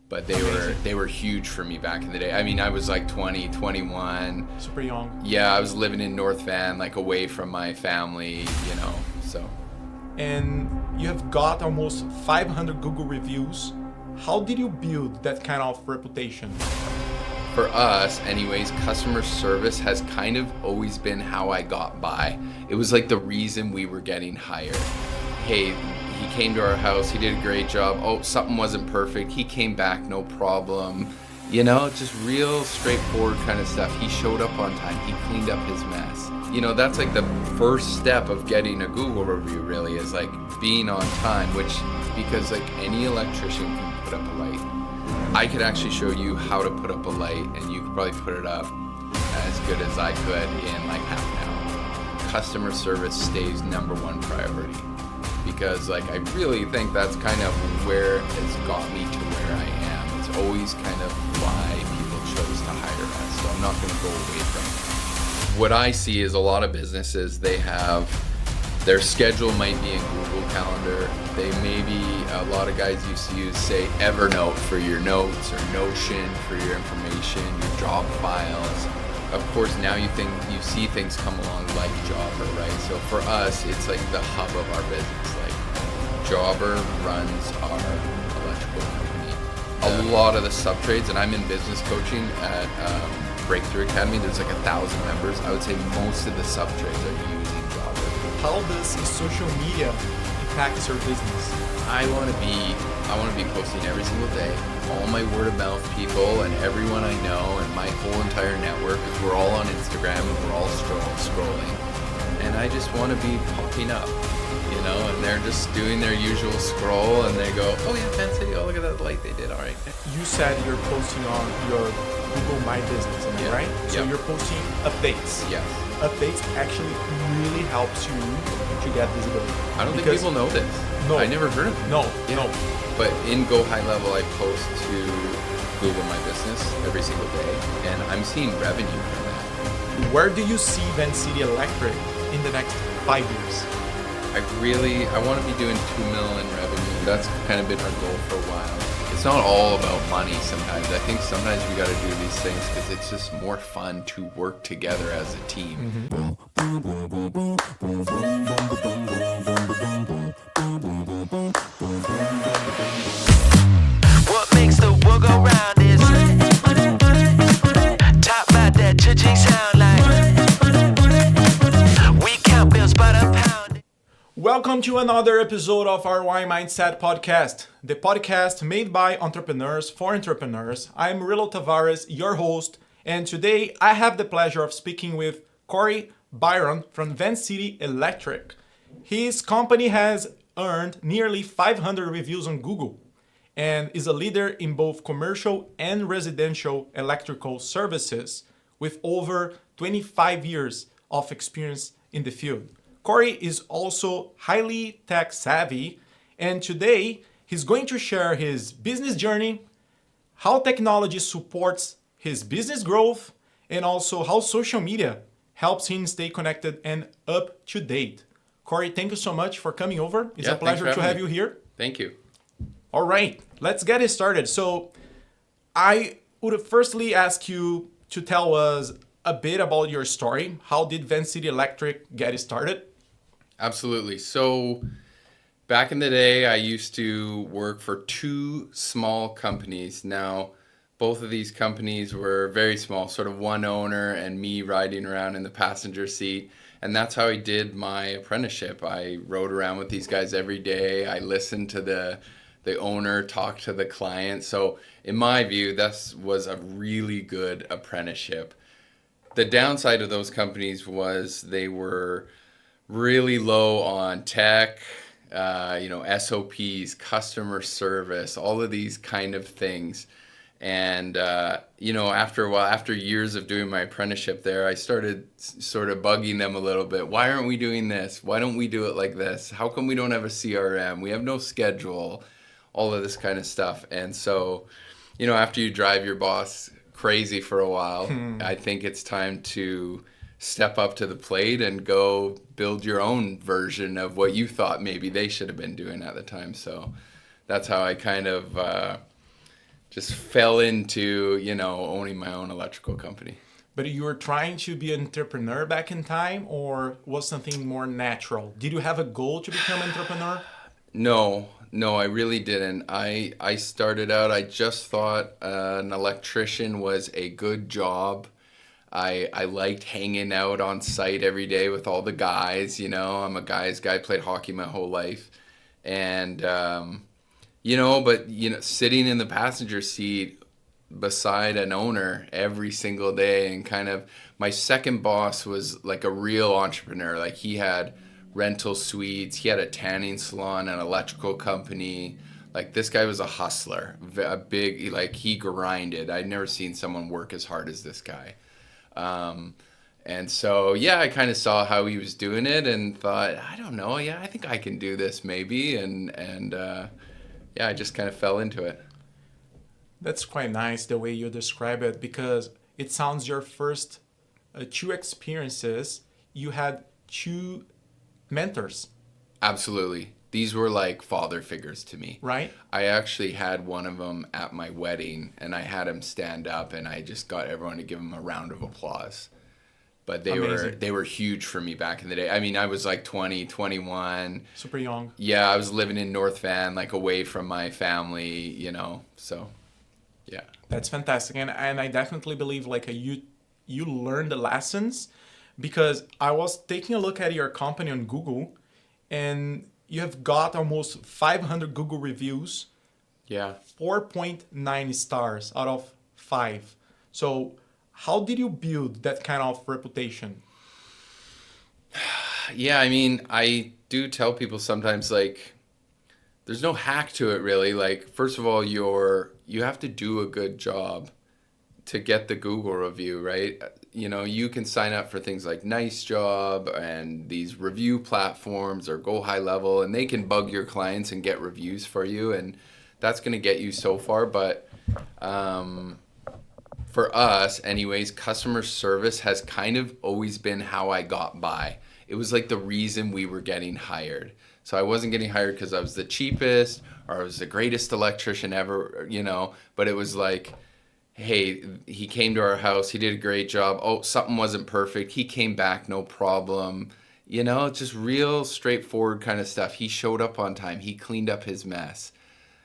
but Amazing. they were huge for me back in the day. I mean, I was like 20, 21. Super young. Yeah, I was living in North Van, like away from my family, so. And you have got almost 500 Google reviews. How did you build that kind of reputation? For us, anyways, customer service has kind of always been how I got by. It was like the reason we were getting hired. Hey, he came to our house, he did a great job. Oh, something wasn't perfect. He came back, no problem. Just real straightforward kind of stuff. He showed up on time. He cleaned up his mess. That's like the first step of getting a Google review, really, is like being on time, because like any electrician can put up a light. I could actually show you how to put up a light, and you could probably put it up as good as I could in like half an hour. Customer service stays number one priority, because like I really think that's kind of where it's got me to where I am. It's always kind of why people chose to hire us, so I'm not going to go away from it. What I see is a lot of businesses, they have their schedule might be in Google Calendar. They maybe, a lot of guys used to use, say, Evernote for your notes, or Notion for your information, your job files. Of course, now you see things come along like Jobber, right? So for us, it's like the hub of our business. Like Jobber runs our electrical company. A lot of the sub-trades, and I'm in business coaching at Breakthrough Academy. There's like 1,000 members. I would say most of the sub-trades are using Jobber. How does social media impact your business? I want to be posting every single day. All my word of mouth people and everyone I know and my whole entire network, because we're all on Instagram and we're all scrolling. And I just want to be popping up, and they're just doing their usual scroll, and they go, oh yeah, Vancity, oh look at that light they did, all right. You said you're posting on your Google My Business, right? So you're posting updates. Yes. Updates actually really helps you to get visibility. I don't think people know this. No. I never heard of it. No. But in Go High Level, I post to Google My Business every single day, and I'm seeing revenue from that. Where do you see Vancity Electric in the next 5 years? I want to be doing $2 million in revenue. That's kind of been our goal for a while. It's not all about money sometimes. I think sometimes we got to do these things because it's just more fun to work together as a team. What makes the world go round is top about that cha-ching sound like we count bills by the pound. Welcome to another episode of ROI Mindset Podcast, the podcast made by entrepreneurs for entrepreneurs. I'm Rilo Tavares, your host, and today I have the pleasure of speaking with Cory Byron from Vancity Electric. His company has earned nearly 500 reviews on Google and is a leader in both commercial and residential electrical services with over 25 years of experience in the field. Cory is also highly tech savvy, and today he's going to share his business journey, how technology supports his business growth, and also how social media helps him stay connected and up to date. Cory, thank you so much for coming over. It's a pleasure to have you here. Thank you. All right, let's get it started. So I would firstly ask you to tell us a bit about your story. How did Vancity Electric get started? Absolutely. So back in the day, I used to work for two small companies. Now, both of these companies were very small, sort of one owner and me riding around in the passenger seat. And that's how I did my apprenticeship. I rode around with these guys every day. I listened to the owner talk to the client. So in my view, this was a really good apprenticeship. The downside of those companies was they were really low on tech, SOPs, customer service, all of these kind of things. And, after a while, after years of doing my apprenticeship there, I started sort of bugging them a little bit. Why aren't we doing this? Why don't we do it like this? How come we don't have a CRM? We have no schedule, all of this kind of stuff. And so, after you drive your boss crazy for a while, I think it's time to step up to the plate and go build your own version of what you thought maybe they should have been doing at the time. So that's how I kind of just fell into, owning my own electrical company. But you were trying to be an entrepreneur back in time, or was something more natural? Did you have a goal to become an entrepreneur? No, I really didn't. I started out, I just thought an electrician was a good job. I liked hanging out on site every day with all the guys, I'm a guy's guy, played hockey my whole life. And, sitting in the passenger seat beside an owner every single day, and kind of my second boss was like a real entrepreneur. Like, he had rental suites, he had a tanning salon, an electrical company. Like, this guy was a hustler, a big, like, he grinded. I'd never seen someone work as hard as this guy. And so, yeah, I kind of saw how he was doing it and thought, I don't know, yeah, I think I can do this maybe. And I just kind of fell into it. That's quite nice the way you describe it, because it sounds your first two experiences, you had two mentors. Absolutely. These were like father figures to me. Right? I actually had one of them at my wedding, and I had him stand up, and I just got everyone to give him a round of applause. But they were huge for me back in the day. I mean, I was like 20, 21. Super young. Yeah, I was living in North Van, like away from my family, so yeah. That's fantastic. And I definitely believe like you learn the lessons, because I was taking a look at your company on Google, and you have got almost 500 Google reviews. Yeah. 4.9 stars out of 5. So how did you build that kind of reputation? Yeah, I mean, I do tell people sometimes, like, there's no hack to it really. Like, first of all, you have to do a good job to get the Google review, right? You can sign up for things like Nice Job and these review platforms, or Go High Level, and they can bug your clients and get reviews for you, and that's going to get you so far. But for us, anyways, customer service has kind of always been how I got by. It was like the reason we were getting hired. So I wasn't getting hired because I was the cheapest or I was the greatest electrician ever, but it was like, hey, he came to our house, he did a great job. Oh, something wasn't perfect. He came back, no problem. Just real straightforward kind of stuff. He showed up on time. He cleaned up his mess.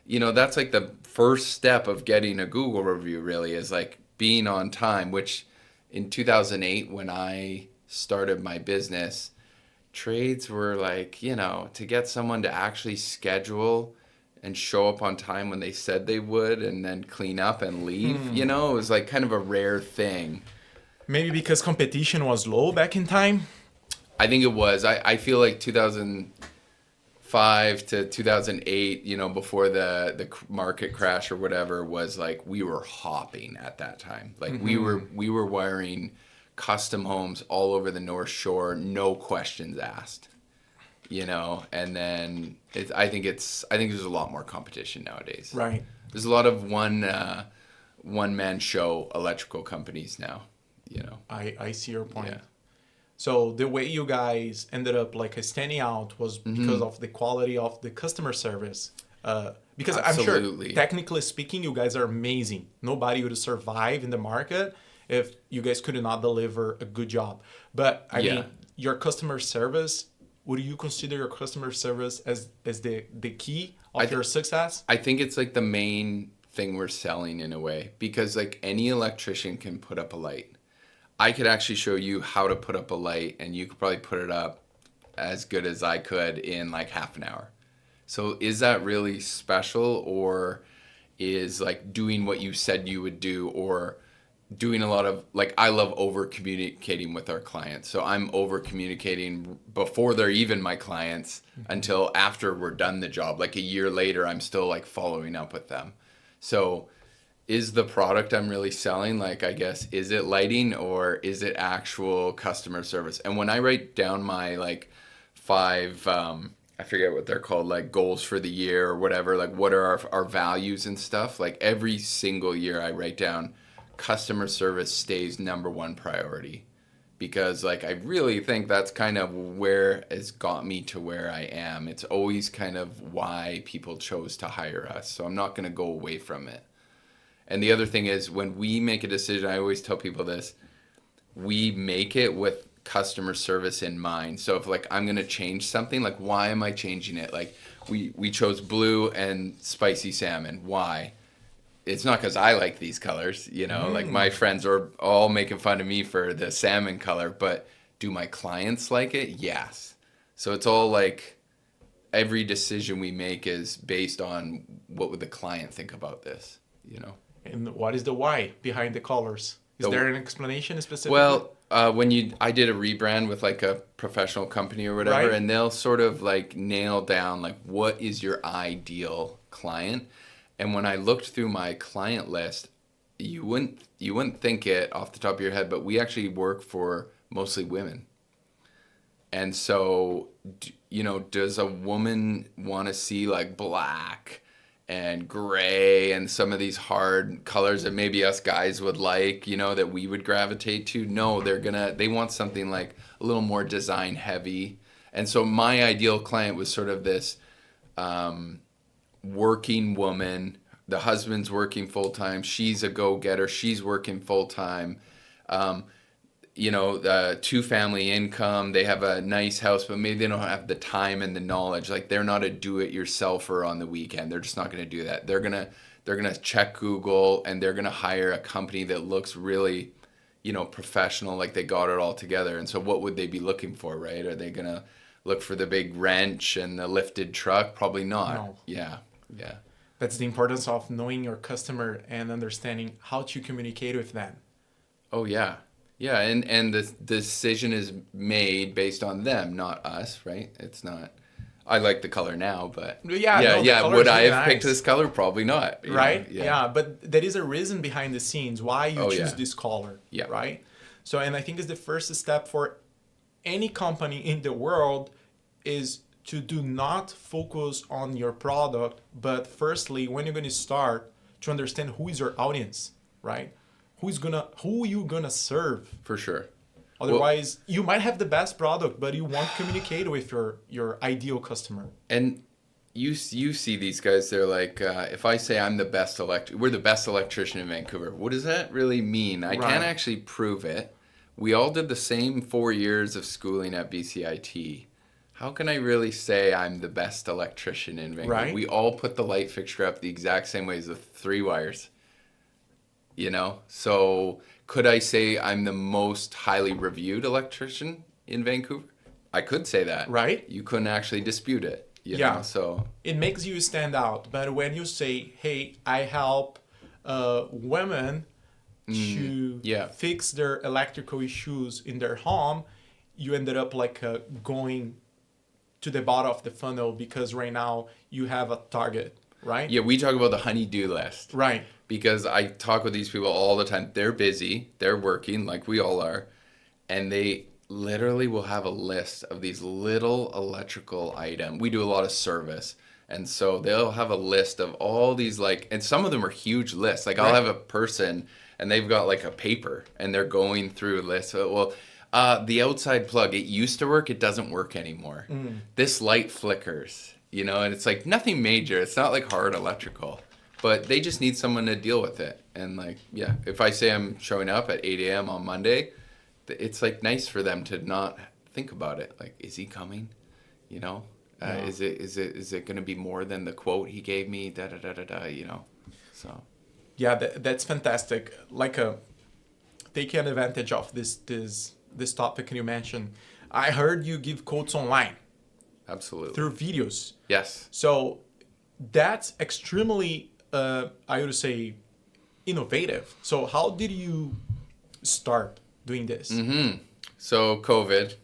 That's like the first step of getting a Google review, really, is like being on time, which in 2008, when I started my business, trades were like, to get someone to actually schedule and show up on time when they said they would, and then clean up and leave, it was like kind of a rare thing. Maybe because competition was low back in time? I think it was. I feel like 2005 to 2008, before the market crash or whatever, was like we were hopping at that time. Like we were wiring custom homes all over the North Shore, no questions asked. And then I think there's a lot more competition nowadays. Right. There's a lot of one man show electrical companies now. I see your point. Yeah. So the way you guys ended up like standing out was because of the quality of the customer service. Because Absolutely. I'm sure, technically speaking, you guys are amazing. Nobody would survive in the market if you guys could not deliver a good job. But I mean, your customer service, would you consider your customer service as the key of your success? I think it's like the main thing we're selling in a way, because like any electrician can put up a light. I could actually show you how to put up a light, and you could probably put it up as good as I could in like half an hour. So is that really special, or is like doing what you said you would do, or doing a lot of, like, I love over communicating with our clients. So I'm over communicating before they're even my clients until after we're done the job. Like a year later, I'm still like following up with them. So is the product I'm really selling, like, I guess, is it lighting or is it actual customer service? And when I write down my like 5, I forget what they're called, like goals for the year or whatever, like what are our values and stuff, like every single year I write down customer service stays number 1 priority, because like I really think that's kind of where it's got me to where I am. It's always kind of why people chose to hire us, so I'm not going to go away from it. And the other thing is, when we make a decision, I always tell people this, we make it with customer service in mind. So if like I'm gonna change something, like why am I changing it? Like we chose blue and spicy salmon. Why? It's not because I like these colors, you know, like my friends are all making fun of me for the salmon color, but do my clients like it? Yes. So it's all like every decision we make is based on what would the client think about this, you know? And what is the why behind the colors? Is there an explanation specifically? Well, I did a rebrand with like a professional company or whatever, Right. and they'll sort of like nail down like what is your ideal client. And when I looked through my client list, you wouldn't think it off the top of your head, but we actually work for mostly women. And so, you know, does a woman want to see like black and gray and some of these hard colors that maybe us guys would like, you know, that we would gravitate to? No, they want something like a little more design heavy. And so my ideal client was sort of this working woman. The husband's working full time. She's a go-getter. She's working full time. You know, two family income. They have a nice house, but maybe they don't have the time and the knowledge. Like they're not a do-it-yourselfer on the weekend. They're just not going to do that. They're gonna check Google and they're gonna hire a company that looks really, you know, professional, like they got it all together. And so, what would they be looking for, right? Are they gonna look for the big wrench and the lifted truck? Probably not. No. Yeah. That's the importance of knowing your customer and understanding how to communicate with them. Oh yeah. Yeah, and the decision is made based on them, not us, right? It's not. I like the color now, but Yeah, the color would is I really have picked nice. this color? Probably not. you Right? know? Yeah. But there is a reason behind the scenes why you Oh, choose yeah. this color. Yeah. Right? So, and I think it's the first step for any company in the world is to do not focus on your product, but firstly, when you're going to start, to understand who is your audience, right? Who you gonna serve? For sure. Otherwise, you might have the best product, but you won't communicate with your ideal customer. And you see these guys, they're like, if I say we're the best electrician in Vancouver, what does that really mean? I can't actually prove it. We all did the same 4 years of schooling at BCIT. How can I really say I'm the best electrician in Vancouver? Right. We all put the light fixture up the exact same way as the 3 wires. You know? So could I say I'm the most highly reviewed electrician in Vancouver? I could say that. Right. You couldn't actually dispute it. You Yeah. know? So It makes you stand out. But when you say, hey, I help women to yeah. fix their electrical issues in their home, you ended up like going to the bottom of the funnel because right now you have a target, right? yeah, we talk about the honey-do list. Right. Because I talk with these people all the time. They're busy, they're working like we all are, and they literally will have a list of these little electrical items. We do a lot of service, and so they'll have a list of all these and some of them are huge lists. Like I'll have a person and they've got like a paper and they're going through lists. Well, the outside plug, it used to work, it doesn't work anymore. This light flickers, you know, and it's like nothing major. It's not like hard electrical. But they just need someone to deal with it. And if I say I'm showing up at 8 a.m. on Monday, it's like nice for them to not think about it. Like, is he coming? You know, is it going to be more than the quote he gave me? Da da da da da. You know, so. Yeah, that's fantastic. Like taking advantage of this topic you mentioned. I heard you give quotes online Absolutely. through videos. Yes. So that's extremely, I would say, innovative. So how did you start doing this? So COVID,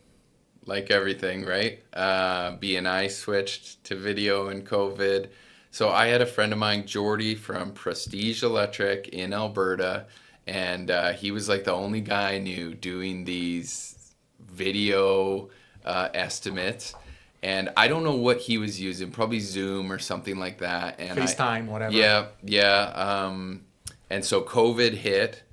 like everything, right? B&I switched to video in COVID. So I had a friend of mine, Jordy from Prestige Electric in Alberta, and he was like the only guy I knew doing these video estimates. And I don't know what he was using, probably Zoom or something like that. And FaceTime, whatever. Yeah. And so COVID hit,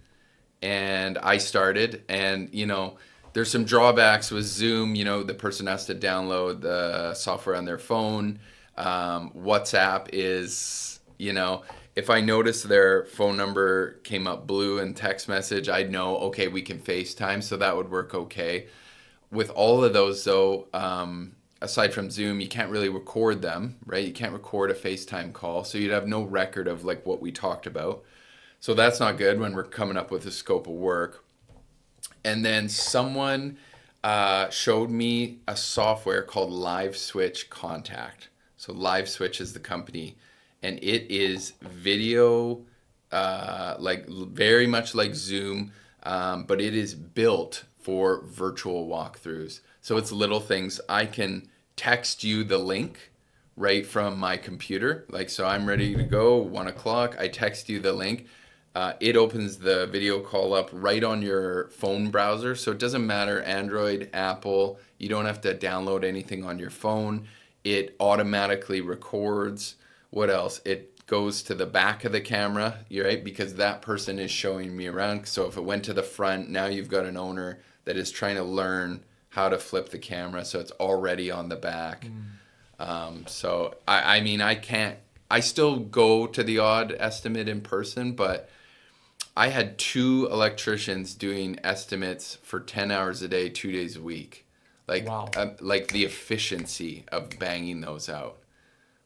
and I started, and you know, there's some drawbacks with Zoom. You know, the person has to download the software on their phone. WhatsApp is, you know, if I noticed their phone number came up blue in text message, I'd know, okay, we can FaceTime, so that would work okay. With all of those, though, aside from Zoom, you can't really record them, right? You can't record a FaceTime call, so you'd have no record of like what we talked about. So that's not good when we're coming up with a scope of work. And then someone showed me a software called Live Switch Contact. So Live Switch is the company, and it is video, like very much like Zoom, but it is built for virtual walkthroughs. So it's little things. I can text you the link right from my computer. Like, so I'm ready to go, 1 o'clock. I text you the link. It opens the video call up right on your phone browser. So it doesn't matter, Android, Apple, you don't have to download anything on your phone. It automatically records. What else? It goes to the back of the camera, right? Because that person is showing me around. So if it went to the front, now you've got an owner that is trying to learn how to flip the camera. So it's already on the back. So I mean, I still go to the odd estimate in person, but I had 2 electricians doing estimates for 10 hours a day, 2 days a week. Like, wow. Like the efficiency of banging those out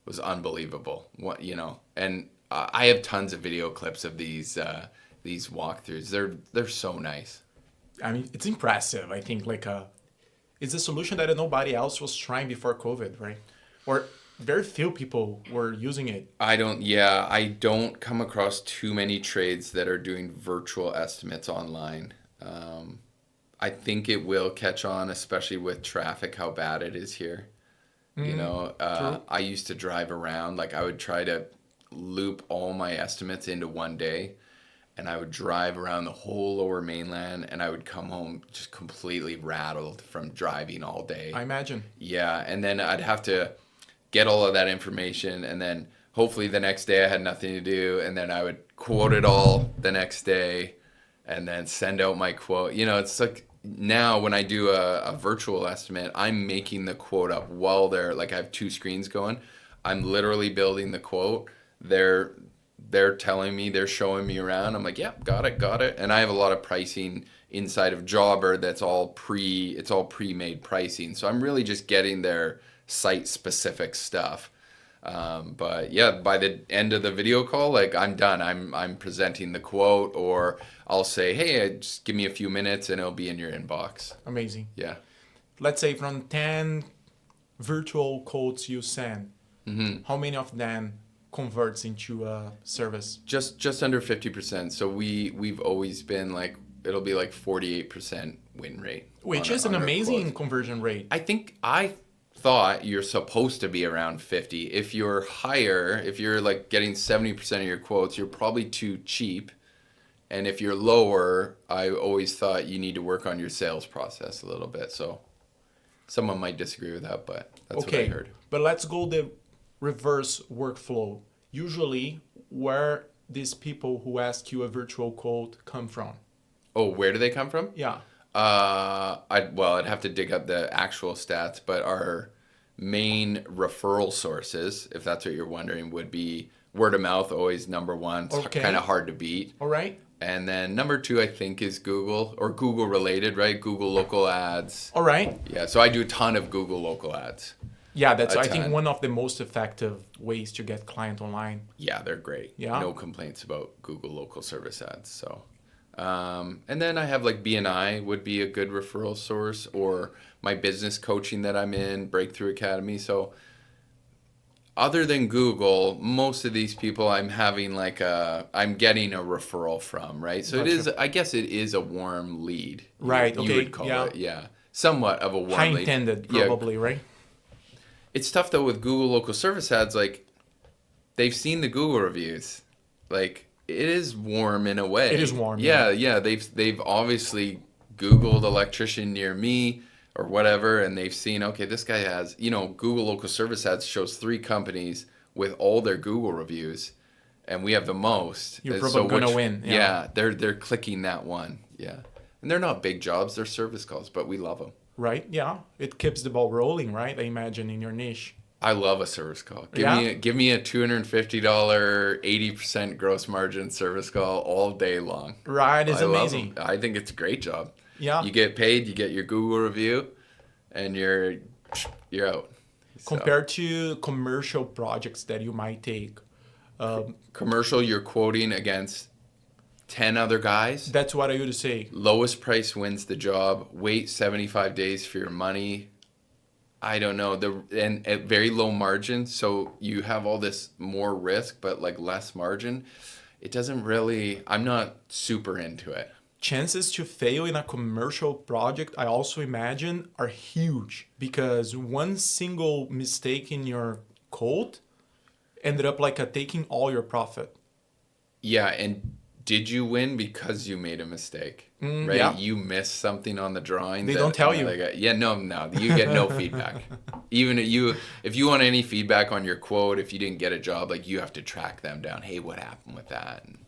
was unbelievable. What, you know, and I have tons of video clips of these walkthroughs. They're so nice. I mean, it's impressive. I think like it's a solution that nobody else was trying before COVID, right? Or very few people were using it. I don't come across too many trades that are doing virtual estimates online. I think it will catch on, especially with traffic, how bad it is here. You know, I used to drive around, like I would try to loop all my estimates into one day, and I would drive around the whole Lower Mainland, and I would come home just completely rattled from driving all day. I imagine. Yeah, and then I'd have to get all of that information, and then hopefully the next day I had nothing to do, and then I would quote it all the next day, and then send out my quote. You know, it's like now when I do a virtual estimate, I'm making the quote up while they're, like I have 2 screens going. I'm literally building the quote. They're telling me, they're showing me around. I'm like, yeah, got it. And I have a lot of pricing inside of Jobber that's all pre-made pricing. So I'm really just getting their site-specific stuff. But yeah, by the end of the video call, like I'm done. I'm presenting the quote, or I'll say, hey, just give me a few minutes and it'll be in your inbox. Amazing. Yeah. Let's say from 10 virtual quotes you send, how many of them converts into a service? Just under 50%. So we've always been like, it'll be like 48% win rate. Which is an amazing conversion rate. I thought you're supposed to be around 50. If you're higher, if you're like getting 70% of your quotes, you're probably too cheap. And if you're lower, I always thought you need to work on your sales process a little bit. So someone might disagree with that, but that's what I heard. But let's go the reverse workflow. Usually, where these people who ask you a virtual quote come from? Oh, where do they come from? Yeah. I'd have to dig up the actual stats, but our main referral sources, if that's what you're wondering, would be word of mouth, always number 1. It's kind of hard to beat. All right. And then number 2, I think, is Google, or Google related, right? Google local ads. All right. Yeah, so I do a ton of Google local ads. Yeah, that's, I think, one of the most effective ways to get client online. Yeah, they're great. Yeah. No complaints about Google local service ads. So, and then I have like BNI would be a good referral source, or my business coaching that I'm in, Breakthrough Academy. So other than Google, most of these people I'm having I'm getting a referral from, right? So Gotcha. it is, I guess it is a warm lead. Right, You okay, would call it, yeah. Somewhat of a warm High lead. intended, Yeah. probably, right? It's tough though with Google local service ads, like they've seen the Google reviews. Like it is warm in a way. It is warm. Yeah. They've obviously Googled electrician near me or whatever, and they've seen, okay, this guy has, Google local service ads shows 3 companies with all their Google reviews, and we have the most. You're probably gonna win. Yeah, they're clicking that one. Yeah, and they're not big jobs; they're service calls, but we love them. Right, yeah. It keeps the ball rolling, right? I imagine in your niche. I love a service call. Yeah? Give me a $250, 80% gross margin service call all day long. Right, it's I love them. amazing. I think it's a great job. Yeah. You get paid, you get your Google review, and you're out. So, Compared to commercial projects that you might take. commercial, you're quoting against 10 other guys. That's what I used to say. Lowest price wins the job. Wait 75 days for your money. I don't know. And at very low margin, so you have all this more risk, but like less margin. It doesn't really. I'm not super into it. Chances to fail in a commercial project, I also imagine, are huge because one single mistake in your code ended up like taking all your profit. Yeah, and did you win because you made a mistake? Right? yeah. You missed something on the drawing. They don't tell you. No. You get no feedback. Even if you want any feedback on your quote, if you didn't get a job, like you have to track them down. Hey, what happened with that? And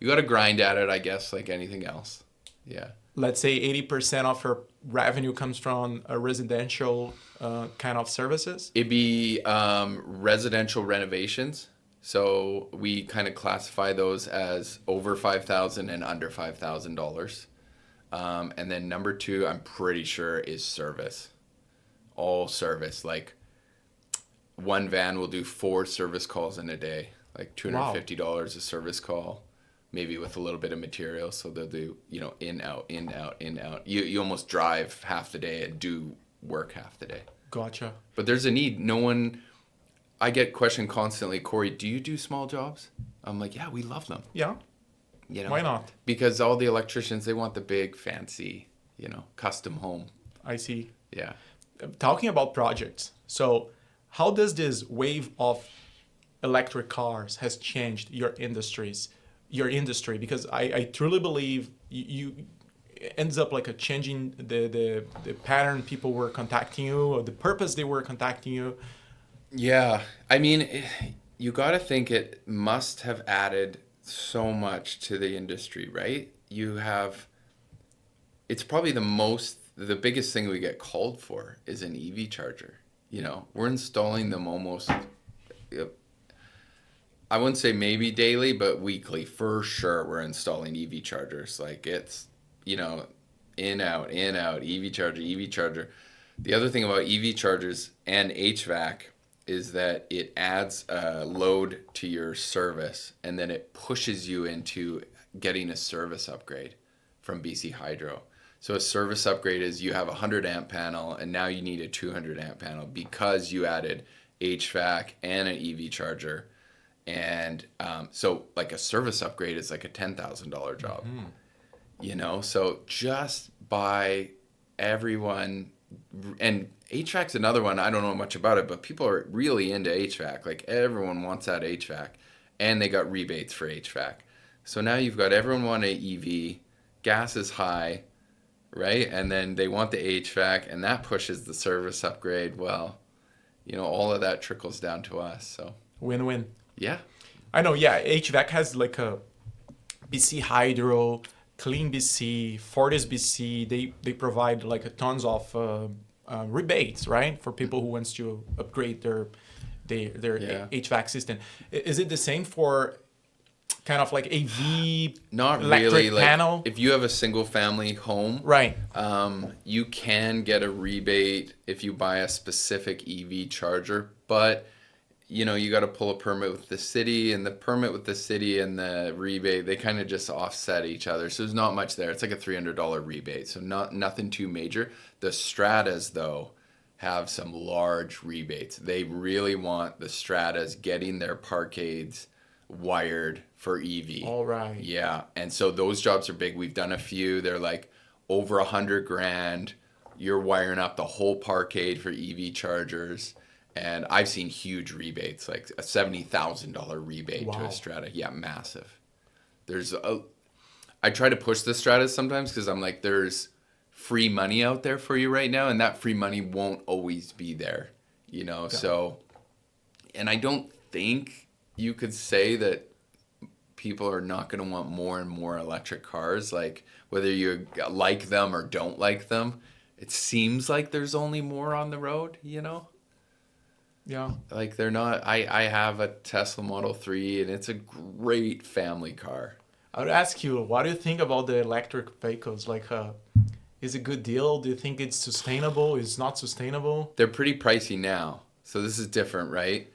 you got to grind at it, I guess, like anything else. Yeah. Let's say 80% of your revenue comes from a residential kind of services. It'd be residential renovations. So we kind of classify those as over $5,000 and under $5,000. And then number 2, I'm pretty sure, is service. All service. Like one van will do 4 service calls in a day. Like $250 a service call, maybe with a little bit of material. So they'll do, in, out, in, out, in, out. You almost drive half the day and do work half the day. Gotcha. But there's a need. I get questioned constantly, Cory, do you do small jobs? I'm like, yeah, we love them. Yeah. Why not? Because all the electricians, they want the big, fancy, custom home. I see. Yeah. Talking about projects. So how does this wave of electric cars has changed your industry? Because I truly believe you ends up like changing the pattern people were contacting you or the purpose they were contacting you. Yeah. I mean, you got to think it must have added so much to the industry, right? It's probably the biggest thing we get called for is an EV charger. We're installing them almost, I wouldn't say maybe daily, but weekly for sure. We're installing EV chargers. Like it's, in, out, EV charger. The other thing about EV chargers and HVAC is that it adds a load to your service, and then it pushes you into getting a service upgrade from BC Hydro. So a service upgrade is you have a 100 amp panel and now you need a 200 amp panel because you added HVAC and an EV charger. And so like a service upgrade is like a $10,000 job, so just by everyone. And HVAC's another one. I don't know much about it, but people are really into HVAC. Like everyone wants that HVAC, and they got rebates for HVAC. So now you've got everyone want an EV, gas is high, right? And then they want the HVAC, and that pushes the service upgrade. Well, all of that trickles down to us. So Win-win. yeah, I know. Yeah, HVAC has like a BC Hydro, Clean BC, Fortis BC. They provide like tons of rebates, right, for people who wants to upgrade their HVAC system. Is it the same for kind of like AV not electric really. Like panel? if you have a single family home, Right. You can get a rebate if you buy a specific EV charger, but you got to pull a permit with the city, and the permit with the city and the rebate, they kind of just offset each other. So there's not much there. It's like a $300 rebate. So nothing too major. The Stratas, though, have some large rebates. They really want the Stratas getting their parkades wired for EV. All right. Yeah. And so those jobs are big. We've done a few. They're like over $100,000. You're wiring up the whole parkade for EV chargers. And I've seen huge rebates, like a $70,000 rebate to a Strata. Yeah, massive. I try to push the Stratas sometimes because I'm like, there's free money out there for you right now, and that free money won't always be there, Yeah. So, and I don't think you could say that people are not going to want more and more electric cars, like whether you like them or don't like them. It seems like there's only more on the road, Yeah. Like they're not. I have a Tesla Model 3 and it's a great family car. I would ask you, what do you think about the electric vehicles? Like, is it a good deal? Do you think it's sustainable? Is not sustainable? They're pretty pricey now. So this is different, right?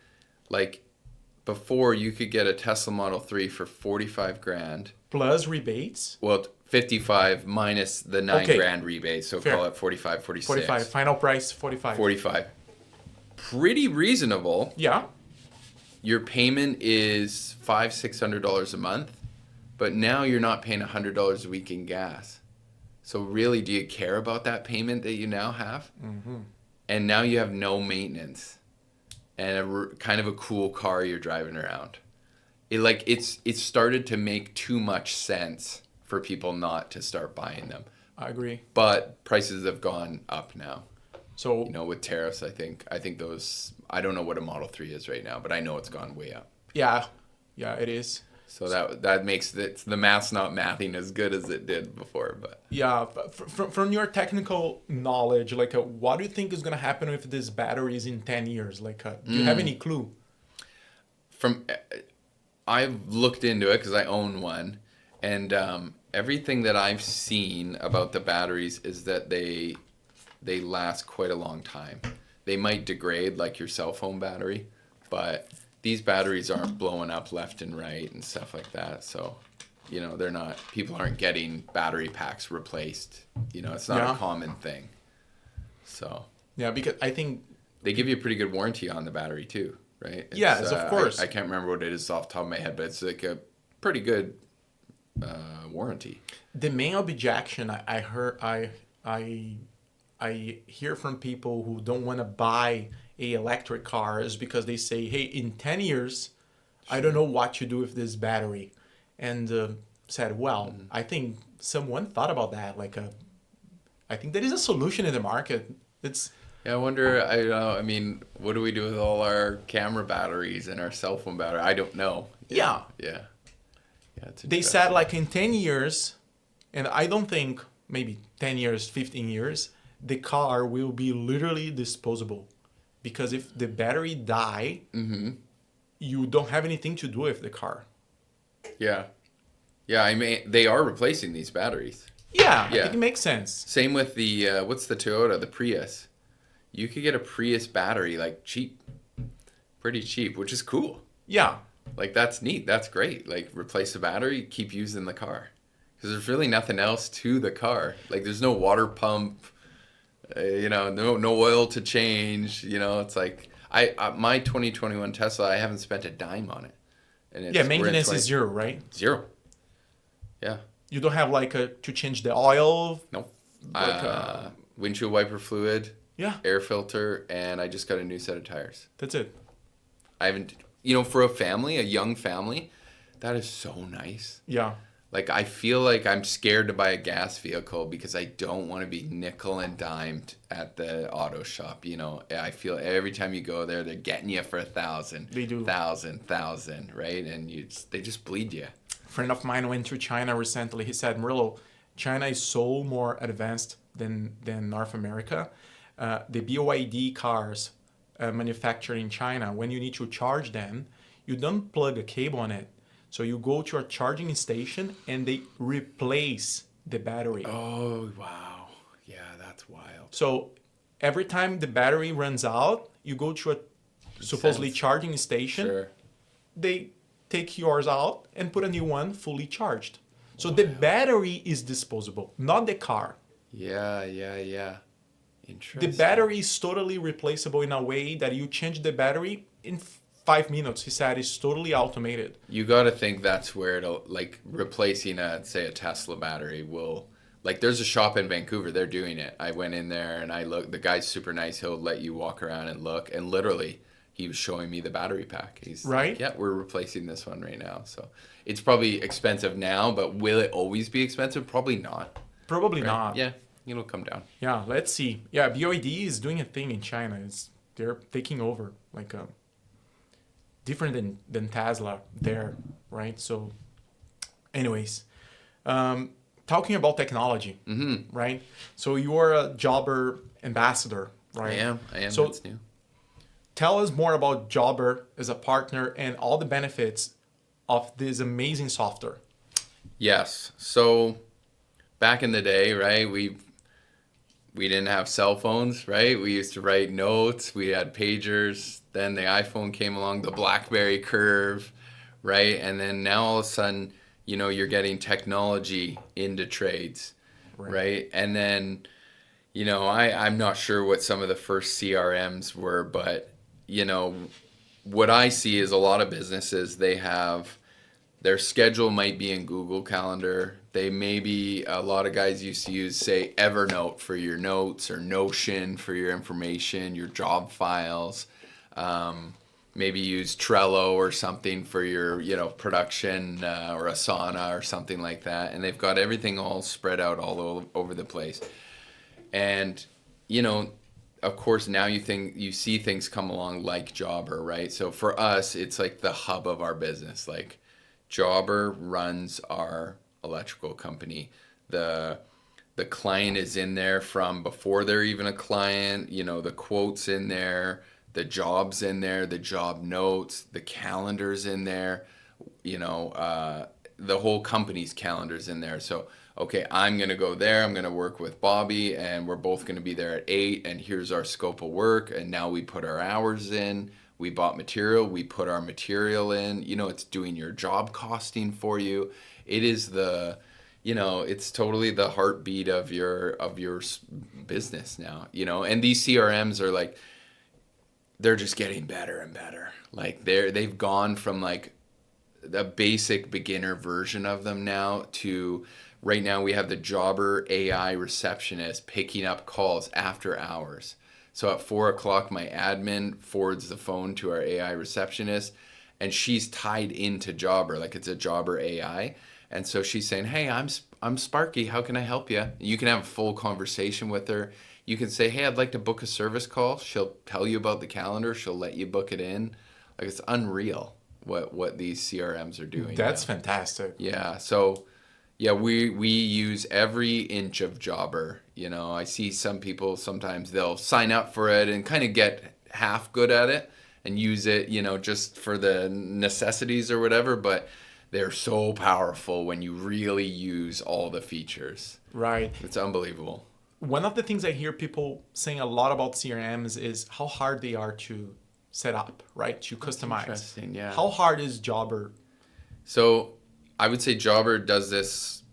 Like before you could get a Tesla Model 3 for 45 grand. Plus rebates? Well, 55 minus the 9 Okay. grand rebate. So Fair. call it 45, 46. 45. Final price, 45. 45. Pretty reasonable. Yeah. Your payment is $500-$600 a month, but now you're not paying $100 a week in gas. So really, do you care about that payment that you now have? Mm-hmm. And now you have no maintenance and kind of a cool car you're driving around. It's started to make too much sense for people not to start buying them. I agree. But prices have gone up now. So, You know, with tariffs, I think those, I don't know what a Model 3 is right now, but I know it's gone way up. yeah. Yeah, it is. So that makes the math's not mathing as good as it did before, but Yeah, but from your technical knowledge, like, what do you think is going to happen with these batteries in 10 years? Like, do you have any clue? I've looked into it because I own one, and everything that I've seen about the batteries is that they last quite a long time. They might degrade like your cell phone battery, but these batteries aren't blowing up left and right and stuff like that. So, you know, people aren't getting battery packs replaced. You know, it's not Yeah. a common thing. So Yeah, because I think, they give you a pretty good warranty on the battery too, right? Yes, of course. I can't remember what it is off the top of my head, but it's like a pretty good warranty. the main objection I hear from people who don't want to buy a electric car is because they say, hey, in 10 years, I don't know what to do with this battery. And said, well, I think someone thought about that. Like, I think there is a solution in the market. It's Yeah, I wonder. I mean, what do we do with all our camera batteries and our cell phone battery? I don't know. Yeah. Yeah. It's They said like in 10 years, and I don't think maybe 10 years, 15 years, the car will be literally disposable. Because if the battery die, you don't have anything to do with the car. Yeah. Yeah, I mean, they are replacing these batteries. Yeah, Yeah. I think it makes sense. Same with the, what's the Toyota, the Prius. You could get a Prius battery, like, cheap. Pretty cheap, which is cool. Yeah, Like, that's neat. That's great. Like, replace the battery, keep using the car. Because there's really nothing else to the car. Like, there's no water pump, you know, no oil to change. You know, it's like, my 2021 Tesla, I haven't spent a dime on it. And yeah, maintenance is zero, right? Zero. Yeah. You don't have like to change the oil. Nope. Like, Windshield wiper fluid, Yeah, air filter, and I just got a new set of tires. that's it. I haven't, you know, for a young family, that is so nice. Yeah, Like, I feel like I'm scared to buy a gas vehicle because I don't want to be nickel and dimed at the auto shop. You know, I feel every time you go there, they're getting you for 1,000. They do. 1,000, right? And they just bleed you. a friend of mine went to China recently. He said, Murillo, China is so more advanced than North America. The BYD cars manufactured in China, when you need to charge them, you don't plug a cable on it. So you go to a charging station and they replace the battery. Oh, wow. Yeah, that's wild. So every time the battery runs out, you go to a supposedly sense. charging station. Sure. They take yours out and put a new one fully charged. So the battery is disposable, not the car. Yeah. Interesting. The battery is totally replaceable in a way that you change the battery in 5 minutes. He said it's totally automated. You got to think that's where it'll, like, replacing a Tesla battery will, like, there's a shop in Vancouver, they're doing it. I went in there and I looked, the guy's super nice, he'll let you walk around and look, and literally he was showing me the battery pack. He's Right. like, yeah, we're replacing this one right now. So it's probably expensive now, but will it always be expensive? Probably not. Probably Right? not. Yeah, it'll come down. Yeah, let's see. Yeah, BYD is doing a thing in China. They're taking over, like different than Tesla there, right? So, anyways, talking about technology, right? So you're a Jobber ambassador, right? I am. So That's new. tell us more about Jobber as a partner and all the benefits of this amazing software. Yes. So back in the day, right, we didn't have cell phones, right? We used to write notes. We had pagers. Then the iPhone came along, the BlackBerry Curve, right? And then now all of a sudden, you're getting technology into trades, right? And then, I'm not sure what some of the first CRMs were, but, what I see is a lot of businesses, they have their schedule might be in Google Calendar. They maybe, a lot of guys used to use, say, Evernote for your notes or Notion for your information, your job files. Maybe use Trello or something for your, production or Asana or something like that. And they've got everything all spread out all over the place. And, of course, now you see things come along like Jobber, right? So for us, it's like the hub of our business. Like Jobber runs our electrical company. The client is in there from before they're even a client. The quote's in there, the job's in there, the job notes, the calendar's in there. The whole company's calendar's in there. So, okay, I'm going to go there. I'm going to work with Bobby, and we're both going to be there at 8, and here's our scope of work. And now we put our hours in. We bought material. We put our material in. It's doing your job costing for you. It is it's totally the heartbeat of your business now. And these CRMs are like, they're just getting better and better. Like they've gone from like the basic beginner version of them now to right now we have the Jobber AI receptionist picking up calls after hours. So at 4:00, my admin forwards the phone to our AI receptionist, and she's tied into Jobber, like it's a Jobber AI. And so she's saying, "Hey, I'm Sparky. How can I help you?" You can have a full conversation with her. You can say, "Hey, I'd like to book a service call." She'll tell you about the calendar. She'll let you book it in. Like it's unreal what these CRMs are doing. That's fantastic. Yeah. So yeah, we use every inch of Jobber. I see some people sometimes they'll sign up for it and kind of get half good at it and use it, just for the necessities or whatever, but they're so powerful when you really use all the features. Right. It's unbelievable. One of the things I hear people saying a lot about CRMs is how hard they are to set up, right? To customize. Interesting, yeah. How hard is Jobber? So I would say Jobber does this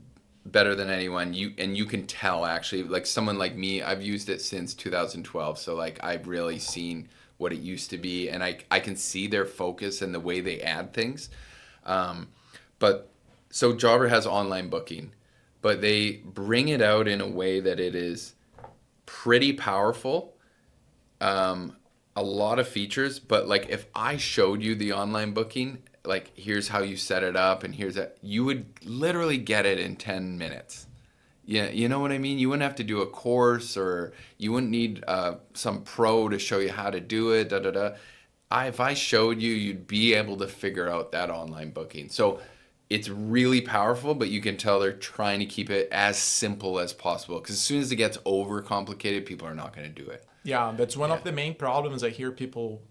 better than anyone. You can tell actually, like someone like me, I've used it since 2012. So like I've really seen what it used to be, and I can see their focus and the way they add things. But so Jobber has online booking, but they bring it out in a way that it is pretty powerful. A lot of features, but like if I showed you the online booking, like here's how you set it up and here's that, you would literally get it in 10 minutes. Yeah, you know what I mean? You wouldn't have to do a course, or you wouldn't need some pro to show you how to do it, if I showed you, you'd be able to figure out that online booking. So it's really powerful, but you can tell they're trying to keep it as simple as possible, because as soon as it gets over complicated, people are not going to do it. Yeah, that's one of the main problems I hear people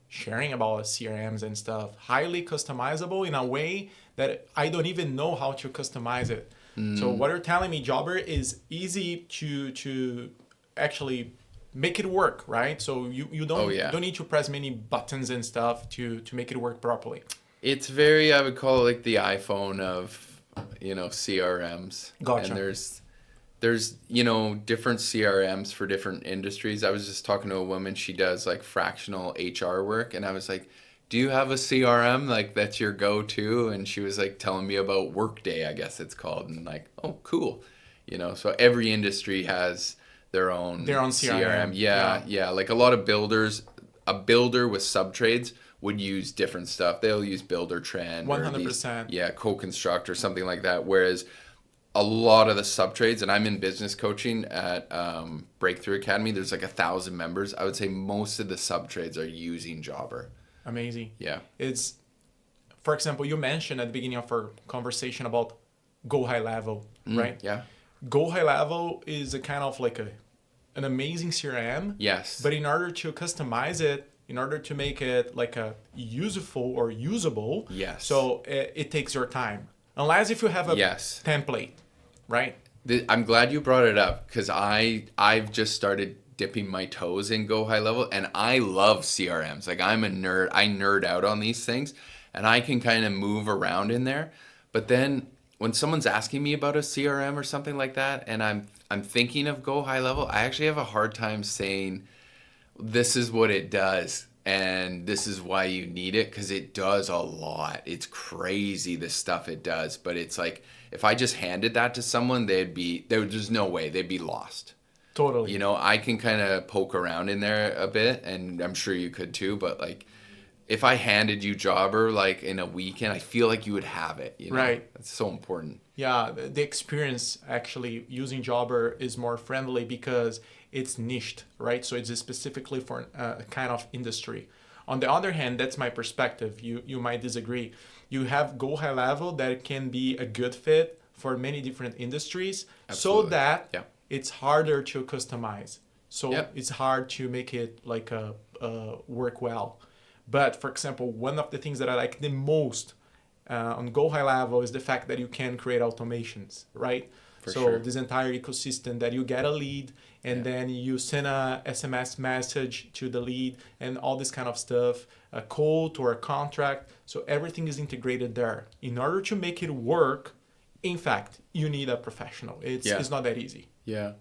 sharing about CRMs and stuff. Highly customizable in a way that I don't even know how to customize it. So what you're telling me, Jobber, is easy to actually make it work, right? So you don't need to press many buttons and stuff to make it work properly. It's very, I would call it like the iPhone of, CRMs. Gotcha. And there's different CRMs for different industries. I was just talking to a woman, she does like fractional HR work, and I was like, do you have a CRM like that's your go-to? And she was like telling me about Workday, I guess it's called, and like, oh, cool. So every industry has their own CRM. Yeah. Like a lot of builders, a builder with subtrades would use different stuff. They'll use Builder Trend 100%. Co-construct or something like that. Whereas a lot of the subtrades, and I'm in business coaching at Breakthrough Academy, there's like 1,000 members. I would say most of the subtrades are using Jobber. Amazing. Yeah. It's, for example, you mentioned at the beginning of our conversation about Go High Level, right? Yeah. Go High Level is a kind of like a an amazing CRM. Yes. But in order to customize it, in order to make it like a useful or usable, Yes. so it takes your time. Unless if you have a Yes. template, right? I'm glad you brought it up because I've just started dipping my toes in Go High Level, and I love CRMs. Like, I'm a nerd. I nerd out on these things, and I can kind of move around in there. But then when someone's asking me about a CRM or something like that, and I'm thinking of Go High Level, I actually have a hard time saying this is what it does and this is why you need it, because it does a lot. It's crazy the stuff it does, but it's like if I just handed that to someone, there's no way they'd be lost. Totally. You know, I can kind of poke around in there a bit, and I'm sure you could too, but like if I handed you Jobber like in a weekend, I feel like you would have it, you know? Right. That's so important. Yeah, the experience actually using Jobber is more friendly because it's niched, right? So it's specifically for a kind of industry. On the other hand, that's my perspective. You might disagree. You have Go High Level that can be a good fit for many different industries. Absolutely. So that Yeah. it's harder to customize. So Yeah. it's hard to make it like work well. But for example, one of the things that I like the most on Go High Level is the fact that you can create automations, right? For So sure. this entire ecosystem that you get a lead and Yeah. then you send a SMS message to the lead and all this kind of stuff, a quote or a contract. So everything is integrated there. In order to make it work, in fact, you need a professional. It's not that easy. Yeah,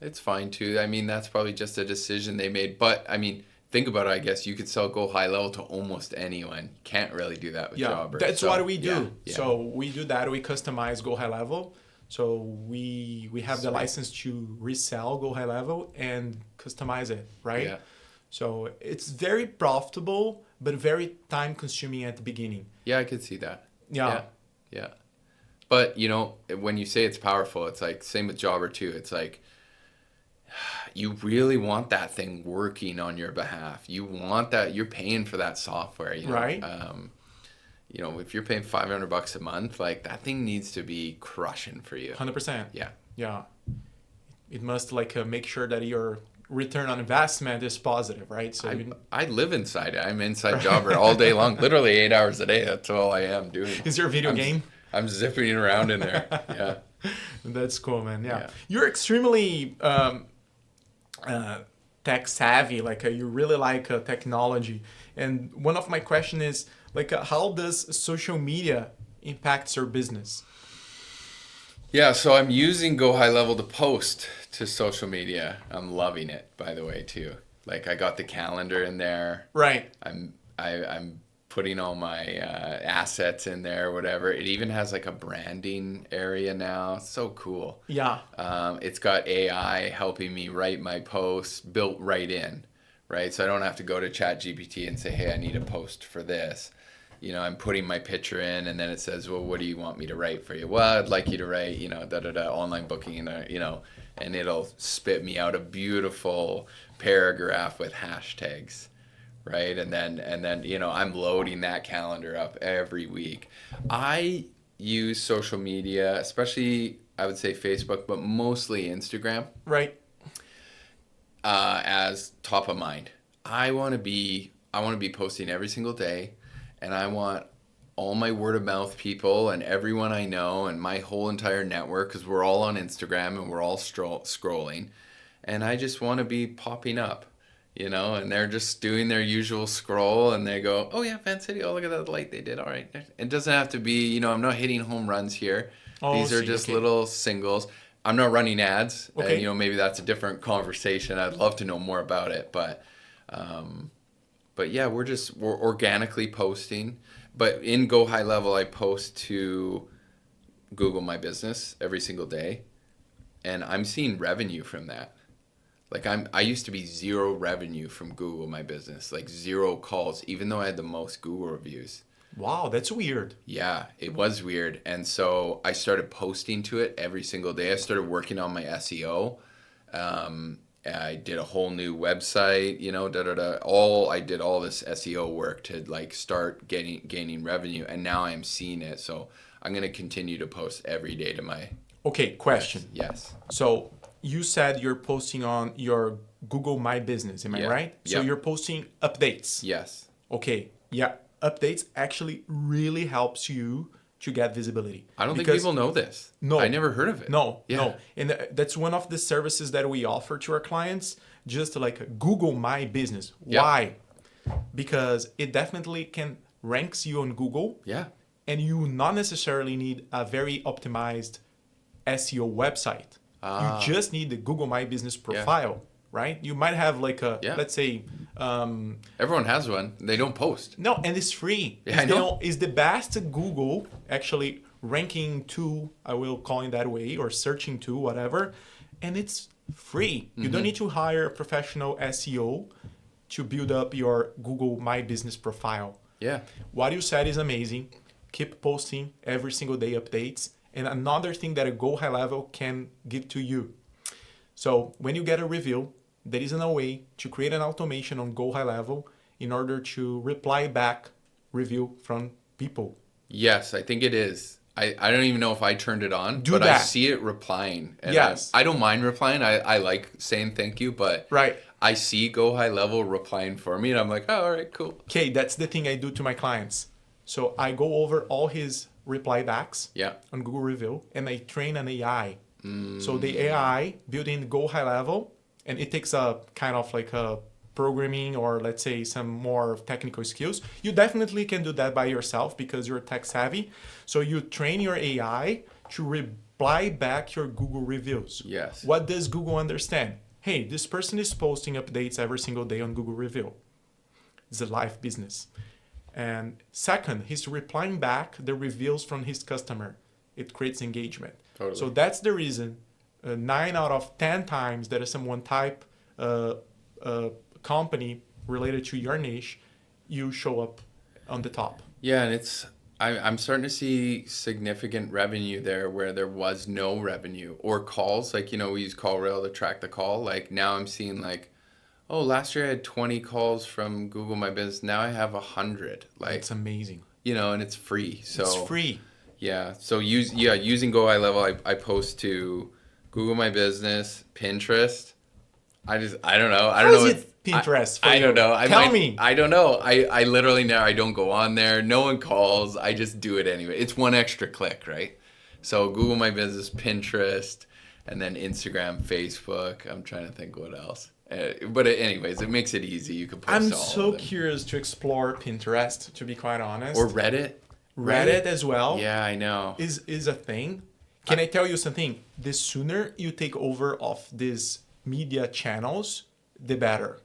it's fine too. I mean, that's probably just a decision they made. But I mean, think about it. I guess you could sell Go High Level to almost anyone. You can't really do that with Jobber. That's So, what we do. yeah, yeah. So we do that. We customize Go High Level. So we have the Sweet. license to resell Go High Level and customize it, right? Yeah. So it's very profitable, but very time consuming at the beginning. Yeah, I could see that. Yeah. Yeah. But, you know, when you say it's powerful, it's like, same with Jobber too. It's like, you really want that thing working on your behalf. You want that, you're paying for that software, you know? Right. You know, if you're paying $500 a month, like that thing needs to be crushing for you. 100%. Yeah. Yeah. It must like make sure that your return on investment is positive, right? So I live inside it. I'm inside Jobber all day long, literally 8 hours a day. That's all I am doing. is your video game? I'm zipping around in there. Yeah. That's cool, man. Yeah. Yeah. You're extremely tech savvy. Like you really like technology. And one of my question is like, how does social media impacts your business? Yeah, so I'm using Go High Level to post to social media. I'm loving it, by the way, too. Like I got the calendar in there. Right. I'm putting all my assets in there, whatever. It even has like a branding area now. It's so cool. Yeah. It's got AI helping me write my posts built right in, right? So I don't have to go to ChatGPT and say, hey, I need a post for this. You know, I'm putting my picture in and then it says, well, what do you want me to write for you? Well, I'd like you to write, you know, online booking, you know, and it'll spit me out a beautiful paragraph with hashtags. Right. And then, you know, I'm loading that calendar up every week. I use social media, especially I would say Facebook, but mostly Instagram. Right. As top of mind. I want to be posting every single day, and I want all my word of mouth people and everyone I know and my whole entire network, because we're all on Instagram and we're all scrolling, and I just want to be popping up. You know, and they're just doing their usual scroll and they go, oh yeah, Vancity, oh look at that light they did. All right. It doesn't have to be, you know, I'm not hitting home runs here. These are just little singles. I'm not running ads. Okay. And, you know, maybe that's a different conversation. I'd love to know more about it. But yeah, we're organically posting. But in Go High Level, I post to Google My Business every single day. And I'm seeing revenue from that. Like I used to be zero revenue from Google My Business, like 0 calls, even though I had the most Google reviews. Wow, that's weird. Yeah, it was weird. And so I started posting to it every single day. I started working on my SEO. I did a whole new website, you know, I did all this SEO work to like start gaining revenue. And now I'm seeing it. So I'm going to continue to post every day to my... Okay, question. Yes. So you said you're posting on your Google My Business, am I Yeah. right? So Yep. you're posting updates. Yes. Okay, yeah, updates actually really helps you to get visibility. I don't think Because- people know this. No. I never heard of it. No, Yeah. no. And that's one of the services that we offer to our clients, just like Google My Business. Yep. Why? Because it definitely can ranks you on Google, Yeah. and you not necessarily need a very optimized SEO website. You just need the Google My Business profile, right? You might have like a, Yeah. let's say, Everyone has one. They don't post. no, and it's free. Yeah, I know. It's the best Google actually ranking tool, I will call it that way, or searching tool, whatever. And it's free. You don't need to hire a professional SEO to build up your Google My Business profile. Yeah. What you said is amazing. Keep posting every single day updates. And another thing that a Go High Level can give to you. So when you get a review, there is a way to create an automation on Go High Level in order to reply back review from people. Yes, I think it is. I don't even know if I turned it on, Do but I that. see it replying. And Yes. I don't mind replying. I like saying thank you, but Right. I see Go High Level replying for me, and I'm like, oh, all right, cool. Okay, that's the thing I do to my clients. So I go over all his reply backs Yeah. on Google Review, and I train an AI. So the AI built in Go High Level, and it takes a kind of like a programming or let's say some more technical skills. You definitely can do that by yourself because you're tech savvy. So you train your AI to reply back your Google reviews. Yes. What does Google understand? Hey, this person is posting updates every single day on Google Review. It's a live business. And second, he's replying back the reviews from his customer. It creates engagement. Totally. So that's the reason 9 out of 10 times that someone type company related to your niche, you show up on the top. Yeah, and I'm starting to see significant revenue there where there was no revenue or calls. Like, we use CallRail to track the call. Like now I'm seeing like, oh, last year I had 20 calls from Google My Business. Now I have 100. Like, It's amazing. and it's free. So It's free. Yeah. So using Go High Level, I post to Google My Business, Pinterest. I don't know. I don't How know. is it Pinterest for I you? don't know. Tell me. I don't know. I literally now I don't go on there. No one calls. I just do it anyway. It's one extra click, right? So Google My Business, Pinterest, and then Instagram, Facebook. I'm trying to think what else. But anyways, it makes it easy. You can post I'm to all so of them. curious to explore Pinterest, to be quite honest. Or Reddit. Reddit as well. Yeah, I know. Is a thing. Can I tell you something? The sooner you take over of these media channels, the better.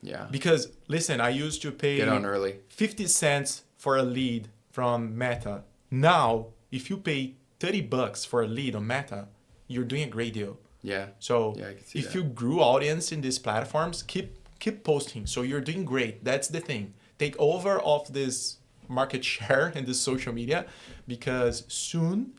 Yeah. Because listen, I used to pay Get on early. 50 cents for a lead from Meta. Now, if you pay $30 for a lead on Meta, you're doing a great deal. Yeah. So Yeah, I can see if that. you grew audience in these platforms, keep posting. So you're doing great. That's the thing. Take over of this market share in this social media because soon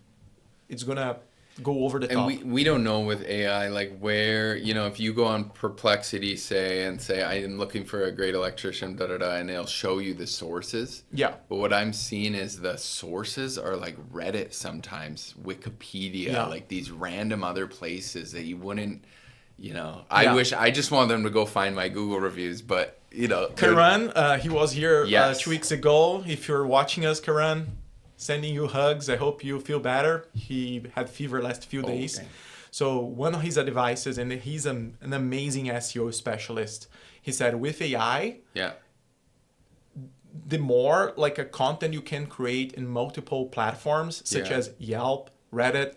it's gonna go over the top. And we don't know with AI, like where, if you go on Perplexity, say I am looking for a great electrician, and they'll show you the sources. Yeah. But what I'm seeing is the sources are like Reddit sometimes, Wikipedia, Yeah. like these random other places that you wouldn't, I just want them to go find my Google reviews, but, they're- Karan, he was here Yes. 2 weeks ago. If you're watching us, Karan, sending you hugs. I hope you feel better. He had fever last few days. Okay. So one of his advices, and he's an amazing SEO specialist. He said with AI, Yeah. the more like a content you can create in multiple platforms, such Yeah. as Yelp, Reddit,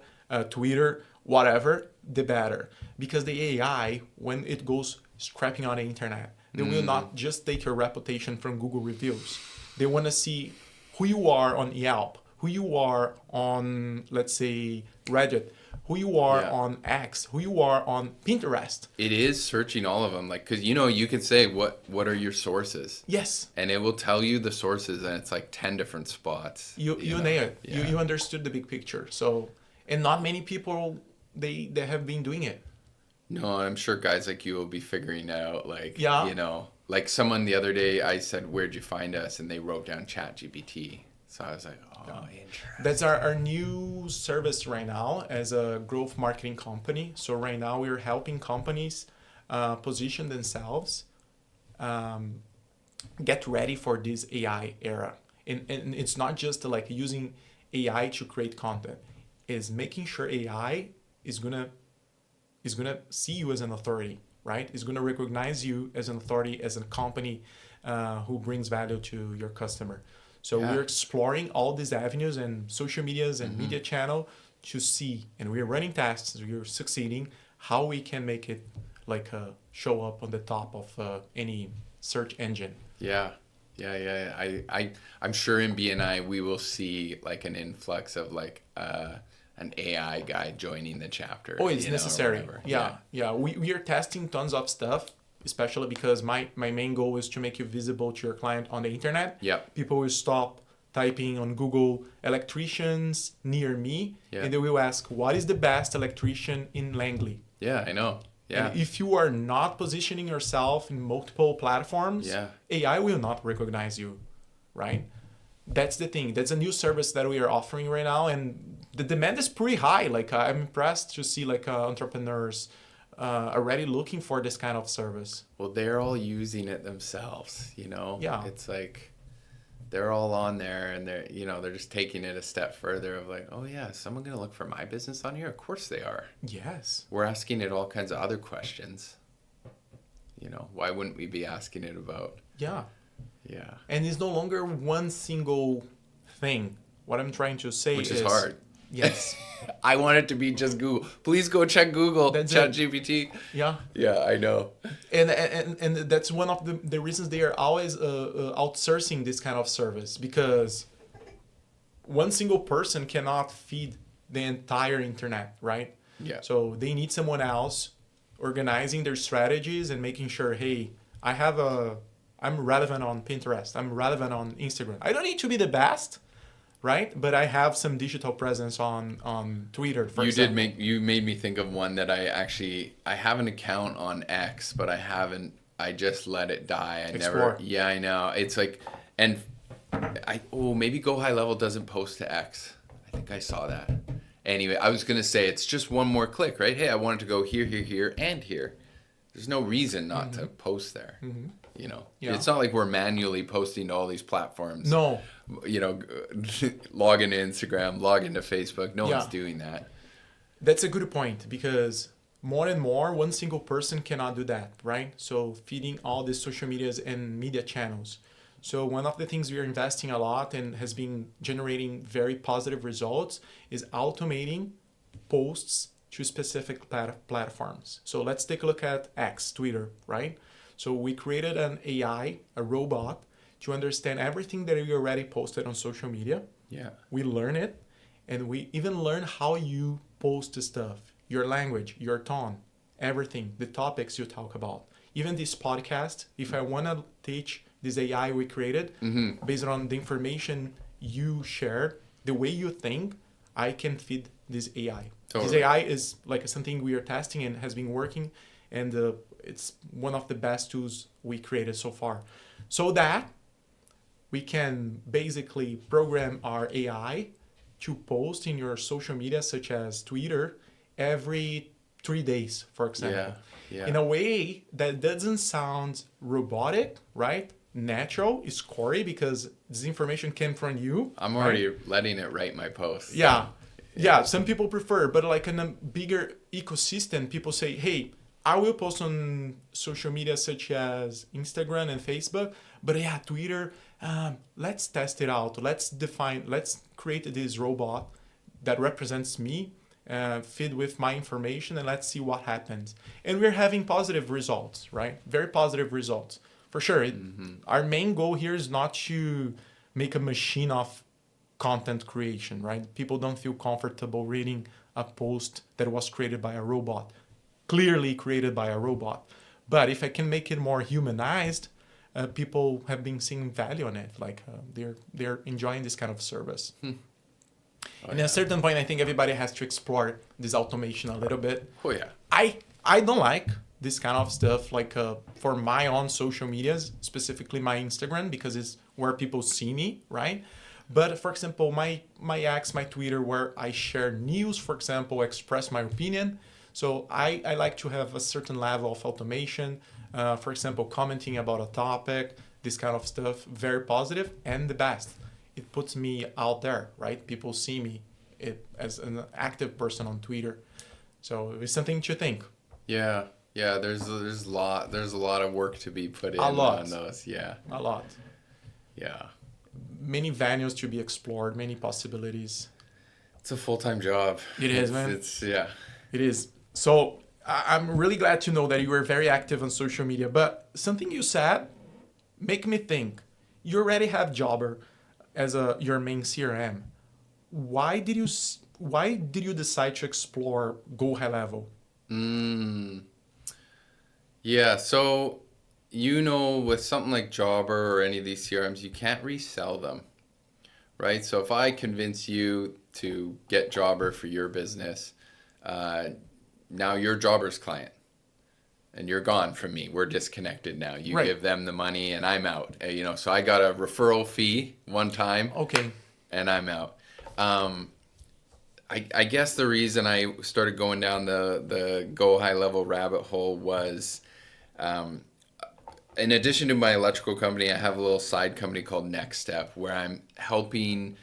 Twitter, whatever, the better. Because the AI, when it goes scrapping on the internet, they will not just take your reputation from Google reviews. They want to see who you are on Yelp, who you are on, let's say, Reddit, who you are Yeah. on X, who you are on Pinterest. It is searching all of them, like, because you can say what are your sources, Yes, and it will tell you the sources, and it's like 10 different spots. you know? nailed it. Yeah. You understood the big picture. So, and not many people they have been doing it. No, I'm sure guys like you will be figuring it out. Like, Yeah. like someone the other day, I said, "Where'd you find us?" And they wrote down ChatGPT. So I was like, oh, interesting. That's our new service right now as a growth marketing company. So right now we're helping companies position themselves, get ready for this AI era. And it's not just like using AI to create content. It's making sure AI is gonna see you as an authority, right? It's gonna recognize you as an authority, as a company who brings value to your customer. So we're exploring all these avenues and social medias and media channel to see, and we're running tests. We're succeeding how we can make it like show up on the top of any search engine. Yeah. I'm sure in BNI we will see like an influx of like an AI guy joining the chapter. Oh, it's necessary. Yeah. We are testing tons of stuff, especially because my main goal is to make you visible to your client on the internet. Yeah. People will stop typing on Google electricians near me, and they will ask, what is the best electrician in Langley? Yeah, I know. Yeah. And if you are not positioning yourself in multiple platforms, AI will not recognize you, right? That's the thing. That's a new service that we are offering right now, and the demand is pretty high. Like I'm impressed to see like entrepreneurs already looking for this kind of service. Well, they're all using it themselves, you know? Yeah. It's like they're all on there and they're just taking it a step further of like, oh yeah, is someone going to look for my business on here? Of course they are. Yes. We're asking it all kinds of other questions. Why wouldn't we be asking it about? Yeah. Yeah. And it's no longer one single thing. What I'm trying to say Which is hard. Yes. I want it to be just Google. Please go check Google, ChatGPT. Yeah. Yeah, I know. And that's one of the reasons they are always outsourcing this kind of service, because one single person cannot feed the entire internet, right? Yeah. So they need someone else organizing their strategies and making sure, hey, I'm relevant on Pinterest. I'm relevant on Instagram. I don't need to be the best, right? But I have some digital presence on Twitter, for example. You made me think of one that I have an account on X, but I just let it die. Yeah, I know. It's like, and maybe Go High Level doesn't post to X. I think I saw that. Anyway, I was going to say, it's just one more click, right? Hey, I wanted to go here, here, here, and here. There's no reason not to post there. Mm-hmm. It's not like we're manually posting to all these platforms. No. Log into Instagram, log into Facebook. No one's doing that. That's a good point, because more and more, one single person cannot do that, right? So feeding all the social medias and media channels. So one of the things we are investing a lot and has been generating very positive results is automating posts to specific platforms. So let's take a look at X, Twitter, right? So we created an AI, a robot, to understand everything that you already posted on social media. Yeah. We learn it, and we even learn how you post the stuff, your language, your tone, everything, the topics you talk about. Even this podcast, if I want to teach this AI we created, based on the information you share, the way you think, I can feed this AI. Totally. This AI is like something we are testing and has been working, and it's one of the best tools we created so far. So that we can basically program our AI to post in your social media, such as Twitter, every 3 days, for example. Yeah. In a way that doesn't sound robotic, right? Natural is Cory, because this information came from you. I'm already letting it write my posts. Yeah, some people prefer, but like in a bigger ecosystem, people say, hey, I will post on social media such as Instagram and Facebook, but Twitter, let's test it out. Let's create this robot that represents me, feed with my information, and let's see what happens. And we're having positive results, right? Very positive results. For sure. Our main goal here is not to make a machine of content creation, right? People don't feel comfortable reading a post that was created by a robot, clearly created by a robot. But if I can make it more humanized, people have been seeing value in it. Like they're enjoying this kind of service. And at a certain point, I think everybody has to explore this automation a little bit. Oh yeah. I don't like this kind of stuff, like for my own social medias, specifically my Instagram, because it's where people see me, right? But for example, my X, my Twitter, where I share news, for example, express my opinion. So I like to have a certain level of automation. For example, commenting about a topic, this kind of stuff, very positive and the best. It puts me out there, right? People see me as an active person on Twitter. So it's something to think. Yeah. Yeah, there's a lot of work to be put in on those. Yeah. A lot. Yeah. Many venues to be explored, many possibilities. It's a full-time job. It is, man. It's yeah. It is. So I'm really glad to know that you were very active on social media. But something you said make me think. You already have Jobber as your main CRM. Why did you decide to explore Go High Level? Yeah, so with something like Jobber or any of these CRMs, you can't resell them, right? So if I convince you to get Jobber for your business, now you're Jobber's client and you're gone from me. We're disconnected now. You Right. give them the money and I'm out. So I got a referral fee one time. Okay. And I'm out. I guess the reason I started going down the Go High Level rabbit hole was, in addition to my electrical company, I have a little side company called Next Step where I'm helping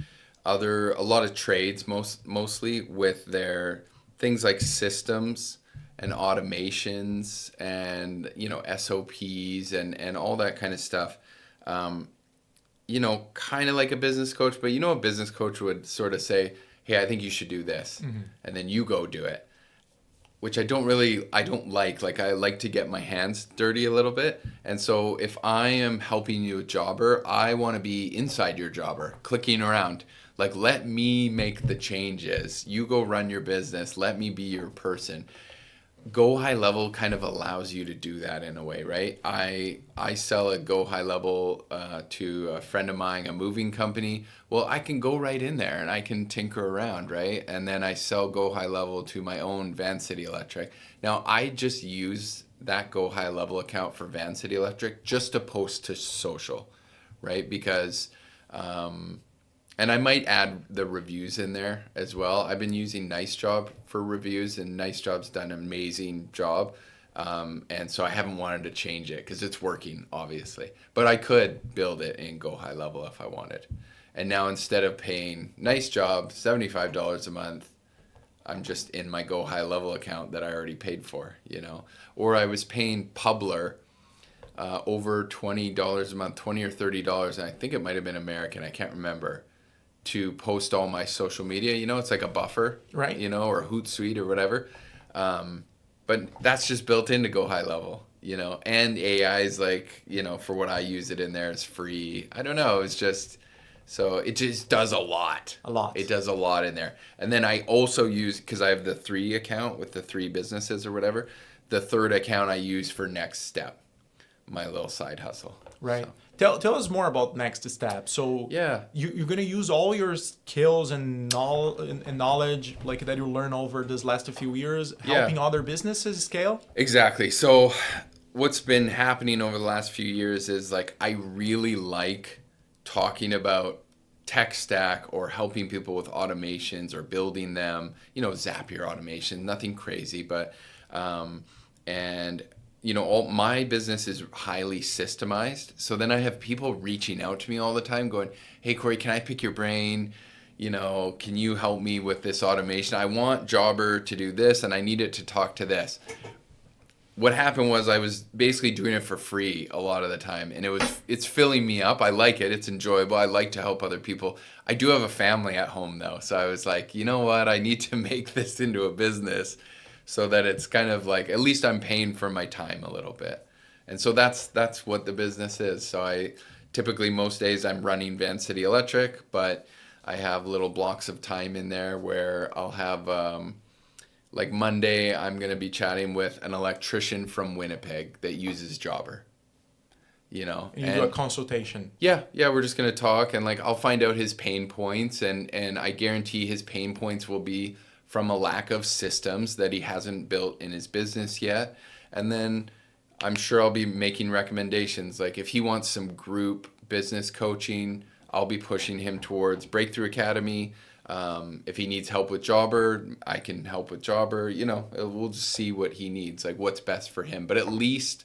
a lot of trades mostly with their things like systems and automations and SOPs and all that kind of stuff. Kind of like a business coach, but a business coach would sort of say, hey, I think you should do this. Mm-hmm. And then you go do it, which I don't like. Like, I like to get my hands dirty a little bit. And so if I am helping you with Jobber, I want to be inside your Jobber, clicking around. Like, let me make the changes. You go run your business. Let me be your person. Go High Level kind of allows you to do that in a way, right? I sell a Go High Level to a friend of mine, a moving company. Well, I can go right in there and I can tinker around, right? And then I sell Go High Level to my own Vancity Electric. Now, I just use that Go High Level account for Vancity Electric just to post to social, right? Because and I might add the reviews in there as well. I've been using Nice Job for reviews, and Nice Job's done an amazing job. And so I haven't wanted to change it because it's working, obviously. But I could build it in Go High Level if I wanted. And now instead of paying Nice Job $75 a month, I'm just in my Go High Level account that I already paid for, Or I was paying Publer over $20 a month, $20 or $30, and I think it might have been American, I can't remember, to post all my social media. It's like a buffer, right? Or Hootsuite or whatever. But that's just built into Go High Level, and AI is like, for what I use it in there, it's free. I don't know. It's just, so it just does a lot. It does a lot in there. And then I also use, because I have the 3 account with the 3 businesses or whatever, the 3rd account I use for Next Step, my little side hustle. Right. So. Tell us more about Next Step. So yeah, you're gonna use all your skills and knowledge like that you learned over this last few years, helping other businesses scale. Exactly. So what's been happening over the last few years is like I really like talking about tech stack or helping people with automations or building them. Zapier automation, nothing crazy, but all my business is highly systemized. So then I have people reaching out to me all the time going, hey, Cory, can I pick your brain? Can you help me with this automation? I want Jobber to do this and I need it to talk to this. What happened was I was basically doing it for free a lot of the time, and it's filling me up. I like it. It's enjoyable. I like to help other people. I do have a family at home though. So I was like, you know what? I need to make this into a business, so that it's kind of like, at least I'm paying for my time a little bit. And so that's what the business is. So I typically, most days I'm running Vancity Electric, but I have little blocks of time in there where I'll have, like Monday, I'm going to be chatting with an electrician from Winnipeg that uses Jobber. And you do a consultation. Yeah, we're just going to talk, and like I'll find out his pain points, and I guarantee his pain points will be from a lack of systems that he hasn't built in his business yet. And then I'm sure I'll be making recommendations. Like if he wants some group business coaching, I'll be pushing him towards Breakthrough Academy. If he needs help with Jobber, I can help with Jobber. You know, we'll just see what he needs, like what's best for him. But at least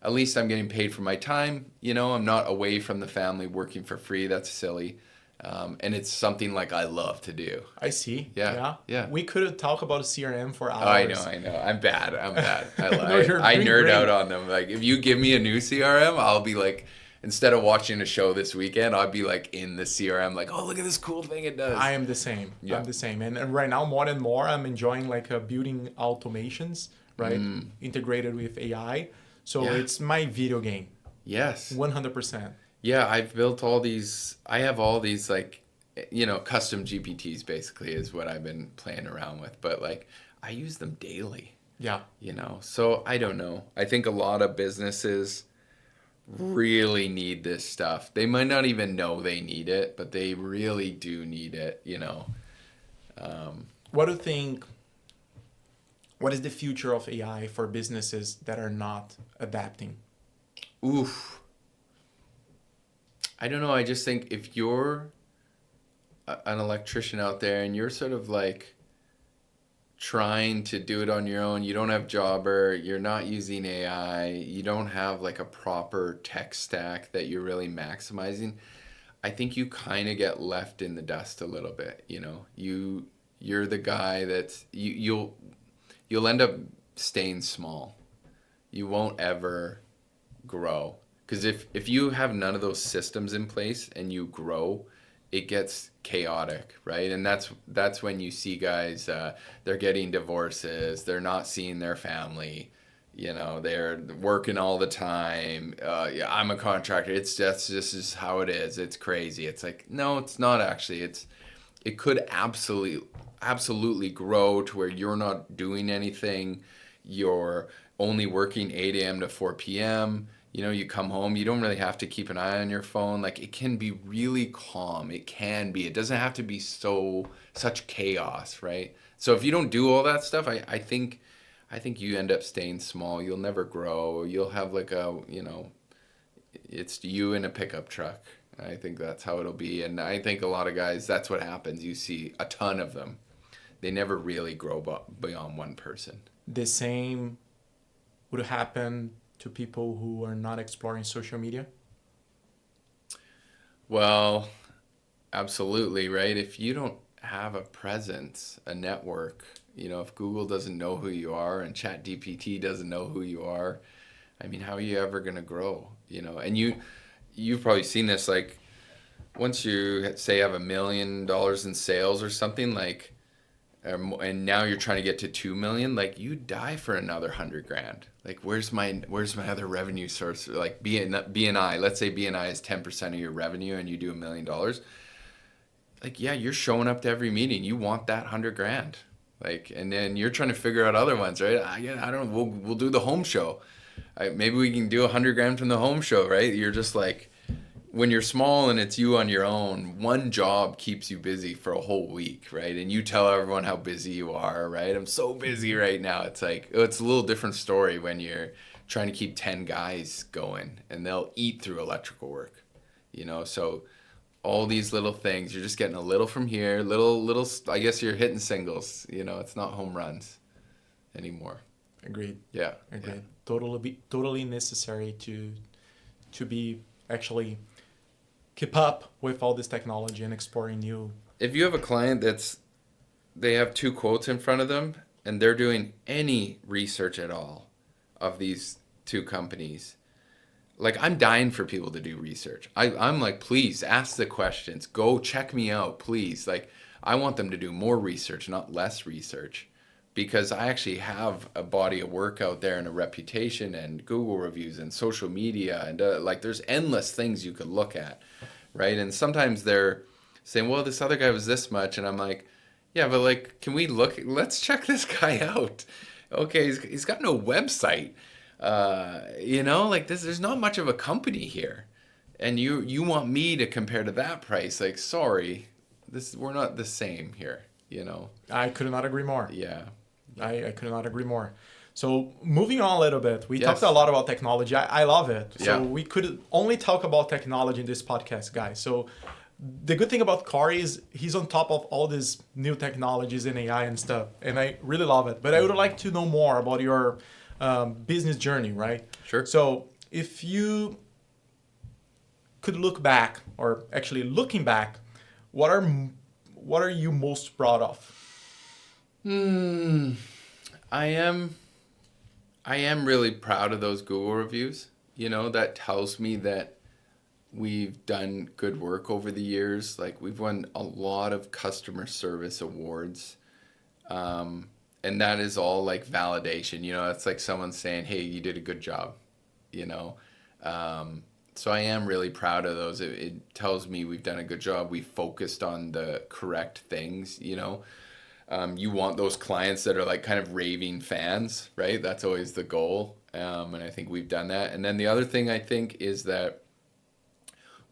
I'm getting paid for my time. You know, I'm not away from the family working for free. That's silly. And it's something like I love to do. I see. Yeah. We could talk about CRM for hours. Oh, I know. I'm bad. No, you're I doing nerd great. out on them. Like, if you give me a new CRM, I'll be like, instead of watching a show this weekend, I'll be like in the CRM, like, oh, look at this cool thing it does. I am the same. Yeah. I'm the same. And right now, more and more, I'm enjoying like building automations, right? Integrated with AI. So Yeah. it's my video game, Yes. 100%. Yeah, I've built I have all these like, you know, custom GPTs basically is what I've been playing around with. But like, I use them daily, Yeah. you know? So I don't know. I think a lot of businesses really need this stuff. They might not even know they need it, but they really do need it, you know? What do you think? What is the future of AI for businesses that are not adapting? Oof. I don't know. I just think if you're an electrician out there and you're sort of like trying to do it on your own, you don't have Jobber, you're not using AI, you don't have like a proper tech stack that you're really maximizing, I think you kind of get left in the dust a little bit, you know. You're the guy that's you'll end up staying small. You won't ever grow. Because if you have none of those systems in place and you grow, it gets chaotic, right? And that's when you see guys, they're getting divorces, they're not seeing their family, you know, they're working all the time. Yeah, I'm a contractor. This is how it is. It's crazy. It's like, no, it's not actually. It could absolutely grow to where you're not doing anything. You're only working 8 a.m. to 4 p.m. You know, you come home, you don't really have to keep an eye on your phone. Like, it can be really calm. It can be. It doesn't have to be such chaos, right? So if you don't do all that stuff, I think you end up staying small. You'll never grow. You'll have like it's you in a pickup truck. I think that's how it'll be. And I think a lot of guys, that's what happens. You see a ton of them. They never really grow beyond one person. The same would happen to people who are not exploring social media? Well, absolutely, right? If you don't have a presence, a network, you know, if Google doesn't know who you are and ChatGPT doesn't know who you are, I mean, how are you ever going to grow, you know? And you've probably seen this, like, once you say have $1 million in sales or something, like, and now you're trying to get to 2 million, like, you die for another 100 grand. Like, where's my other revenue source? Like BNI, let's say BNI is 10% of your revenue and you do $1 million. Like, yeah, you're showing up to every meeting. You want that 100 grand. Like, and then you're trying to figure out other ones, right? I don't know. We'll do the home show. Maybe we can do 100 grand from the home show, right? You're just like, when you're small and it's you on your own, one job keeps you busy for a whole week, right? And you tell everyone how busy you are, right? I'm so busy right now. It's like, it's a little different story when you're trying to keep 10 guys going and they'll eat through electrical work, you know? So all these little things, you're just getting a little from here, little, I guess you're hitting singles, you know, it's not home runs anymore. Agreed. Yeah. Agreed. Yeah. Totally necessary to be actually keep up with all this technology and exploring new. If you have a client they have 2 quotes in front of them and they're doing any research at all of these 2 companies, like, I'm dying for people to do research. I'm like, please ask the questions, go check me out, please. Like, I want them to do more research, not less research, because I actually have a body of work out there and a reputation and Google reviews and social media and like, there's endless things you could look at, right? And sometimes they're saying, well, this other guy was this much, and I'm like, yeah, but like, let's check this guy out. Okay, he's got no website, you know, like, there's not much of a company here, and you want me to compare to that price? Like, sorry, we're not the same here, you know. I could not agree more. Yeah. I could not agree more. So moving on a little bit, we Yes. talked a lot about technology. I love it. So Yeah. we could only talk about technology in this podcast, guys. So the good thing about Cory is he's on top of all these new technologies and AI and stuff, and I really love it. But I would like to know more about your business journey, right? Sure. So if you could look back, or actually looking back, what are you most proud of? I am really proud of those Google reviews. That tells me that we've done good work over the years. Like, we've won a lot of customer service awards. And that is all like validation. It's like someone saying, hey, you did a good job, So I am really proud of those. It tells me we've done a good job. We focused on the correct things, You want those clients that are like kind of raving fans, right? That's always the goal. And I think we've done that. And then the other thing I think is that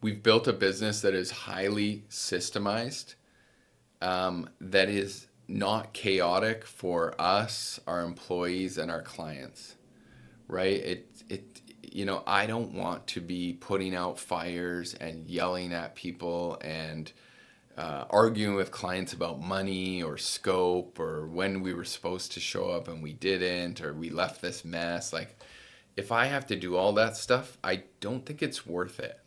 we've built a business that is highly systemized, that is not chaotic for us, our employees, and our clients, right? I don't want to be putting out fires and yelling at people and arguing with clients about money or scope or when we were supposed to show up and we didn't, or we left this mess. Like, if I have to do all that stuff, I don't think it's worth it,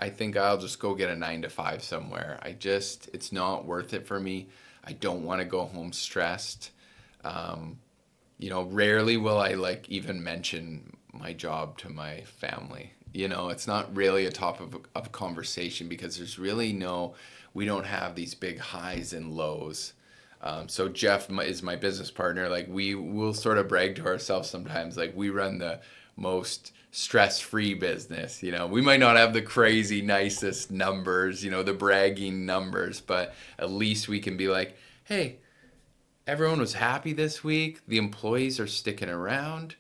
I think I'll just go get a 9 to 5 somewhere. It's not worth it for me. I don't want to go home stressed. Rarely will I like even mention my job to my family. It's not really a topic of conversation because we don't have these big highs and lows. So Jeff is my business partner. Like, we will sort of brag to ourselves sometimes. Like, we run the most stress-free business. We might not have the crazy nicest numbers, the bragging numbers, but at least we can be like, hey, everyone was happy this week. The employees are sticking around.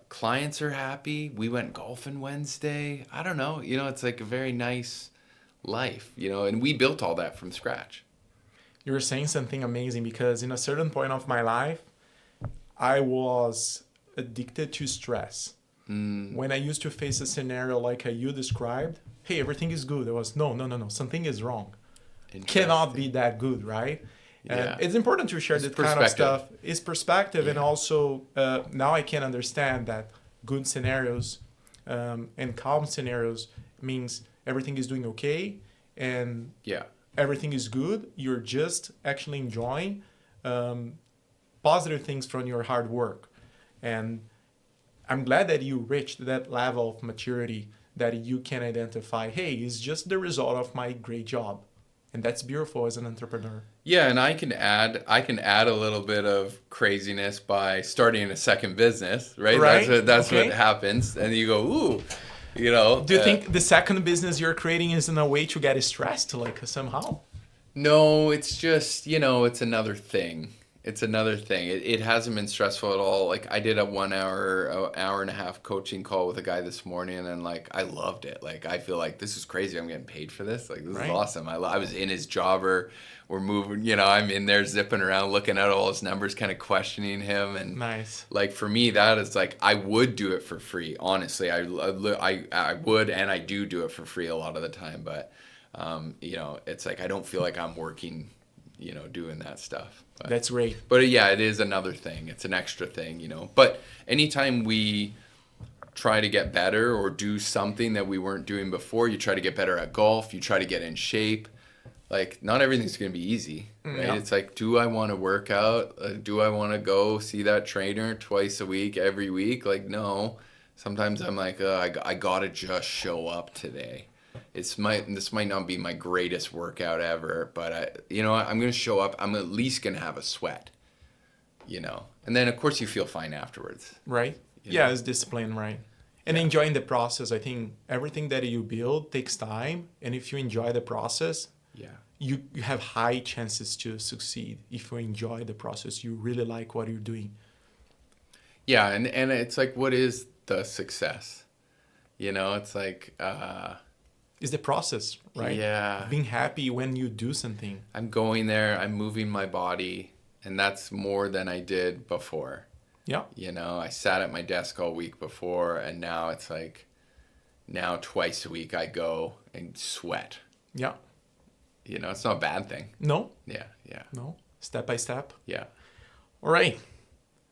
Clients are happy. We went golfing Wednesday. I don't know. It's like a very nice life, and we built all that from scratch. You were saying something amazing, because in a certain point of my life, I was addicted to stress. When I used to face a scenario like you described, hey, everything is good. I was, no, something is wrong. Cannot be that good, right? And Yeah. it's important to share that kind of stuff. It's perspective, and also now I can understand that good scenarios and calm scenarios means everything is doing okay, and everything is good. You're just actually enjoying positive things from your hard work. And I'm glad that you reached that level of maturity that you can identify, hey, it's just the result of my great job. And that's beautiful as an entrepreneur. Yeah, and I can add a little bit of craziness by starting a second business, right? That's what happens. And you go, ooh, Do you think the second business you're creating is in a way to get stressed, like, somehow? No, it's just, it's another thing. It's another thing. It hasn't been stressful at all. Like, I did a 1 hour, hour and a half coaching call with a guy this morning, and like, I loved it. Like, I feel like this is crazy. I'm getting paid for this. Like, this is awesome. I was in his jobber. We're moving, I'm in there zipping around, looking at all his numbers, kind of questioning him. And nice. Like, for me, that is like, I would do it for free. Honestly, I would, and I do it for free a lot of the time. But, it's like, I don't feel like I'm working, doing that stuff. But, that's great. But yeah, it is another thing. It's an extra thing, But anytime we try to get better or do something that we weren't doing before, you try to get better at golf, you try to get in shape. Like, not everything's going to be easy, right? Yeah. It's like, do I want to work out? Do I want to go see that trainer twice a week, every week? Like, no. Sometimes I'm like, I got to just show up today. This might not be my greatest workout ever, but I'm going to show up. I'm at least going to have a sweat, And then, of course, you feel fine afterwards. Right. Yeah, it's discipline, right? And enjoying the process. I think everything that you build takes time. And if you enjoy the process, you have high chances to succeed. If you enjoy the process, you really like what you're doing. Yeah, and it's like, what is the success? It's like... It's the process, right? Yeah. Being happy when you do something. I'm going there, I'm moving my body, and that's more than I did before. Yeah. I sat at my desk all week before, and now it's like, now twice a week I go and sweat. Yeah. You know, it's not a bad thing. No. Yeah. No. Step by step. Yeah. All right.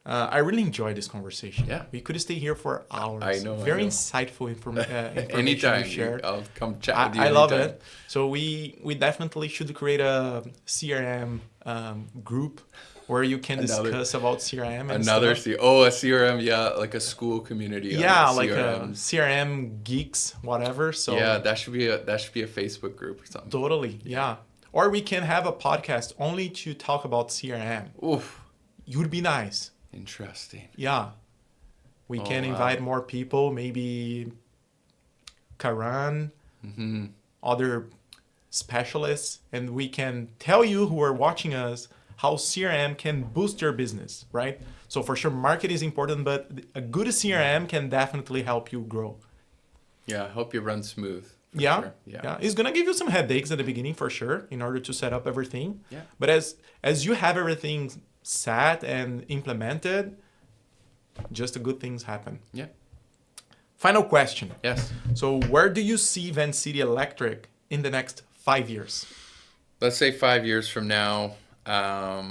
I really enjoyed this conversation. Yeah. We could stay here for hours. I know. Very insightful information Anytime. you shared. I'll come chat with you. I love anytime. it. So we definitely should create a CRM group where you can discuss about CRM and Another stuff. a CRM, yeah, like a school community. Yeah, on like CRMs. CRM geeks, whatever. So Yeah, that should be a Facebook group or something. totally, yeah. Or we can have a podcast only to talk about CRM. Oof, It would be nice. interesting. Yeah. We can wow. invite more people, maybe Karan, other specialists, and we can tell you who are watching us how CRM can boost your business, right? So for sure, market is important, but a good CRM can definitely help you grow. Yeah, I hope you run smooth. for Yeah, sure. yeah. It's gonna give you some headaches at the beginning for sure, in order to set up everything. Yeah. But as you have everything set and implemented, just the good things happen. Yeah. Final question. Yes. So where do you see Vancity Electric in the next 5 years? Let's say 5 years from now, I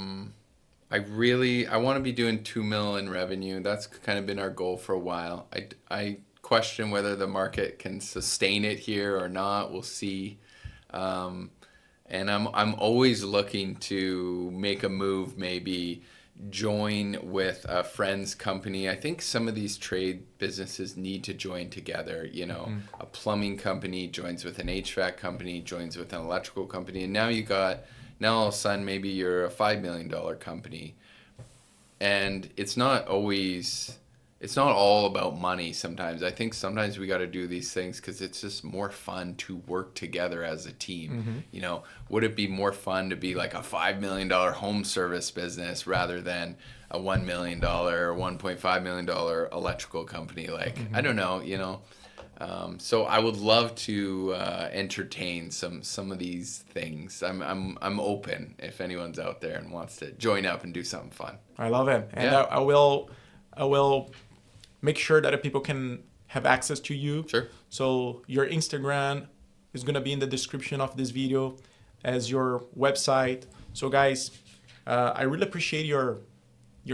want to be doing 2 million in revenue. That's kind of been our goal for a while. I question whether the market can sustain it here or not. We'll see. And I'm always looking to make a move, maybe join with a friend's company. I think some of these trade businesses need to join together. You know, a plumbing company joins with an HVAC company, joins with an electrical company, and now all of a sudden maybe you're a $5 million company. And it's not all about money sometimes. I think sometimes we got to do these things because it's just more fun to work together as a team. You know, would it be more fun to be like a $5 million home service business rather than a $1 million or $1.5 million electrical company? Like, I don't know, you know. So I would love to entertain some of these things. I'm open if anyone's out there and wants to join up and do something fun. I love it, and Yeah. I will make sure that people can have access to you. Sure. So your Instagram is gonna be in the description of this video, as your website. So guys, I really appreciate your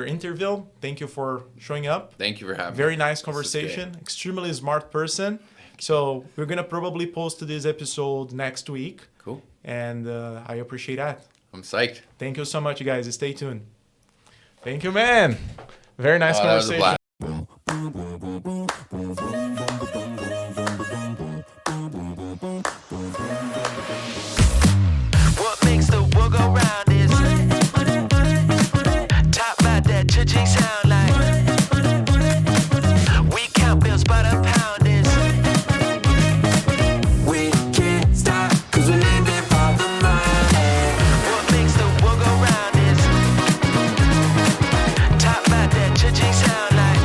interview. Thank you for showing up. Thank you for having me. Very nice This is conversation. great. Extremely smart person. So we're gonna probably post this episode next week. Cool. And I appreciate that. I'm psyched. Thank you so much, you guys. Stay tuned. Thank you, man. Very nice That was a conversation. What makes the world go round is top about that cha-ching sound like we count bills by the pound is we can't stop 'cause we're living for the money. What makes the world go round is top about that cha-ching sound like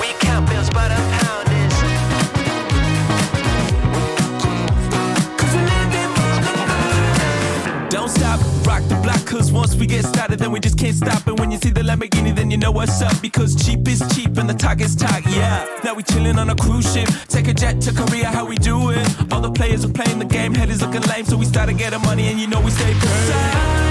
we count bills by the pound is Don't stop, rock the block, cause once we get started, then we just can't stop. And when you see the Lamborghini, then you know what's up. Because cheap is cheap and the talk is talk, yeah. Now we chillin' on a cruise ship, take a jet to Korea, how we do it? All the players are playing the game, head is looking lame, so we started getting money and you know we stay purr.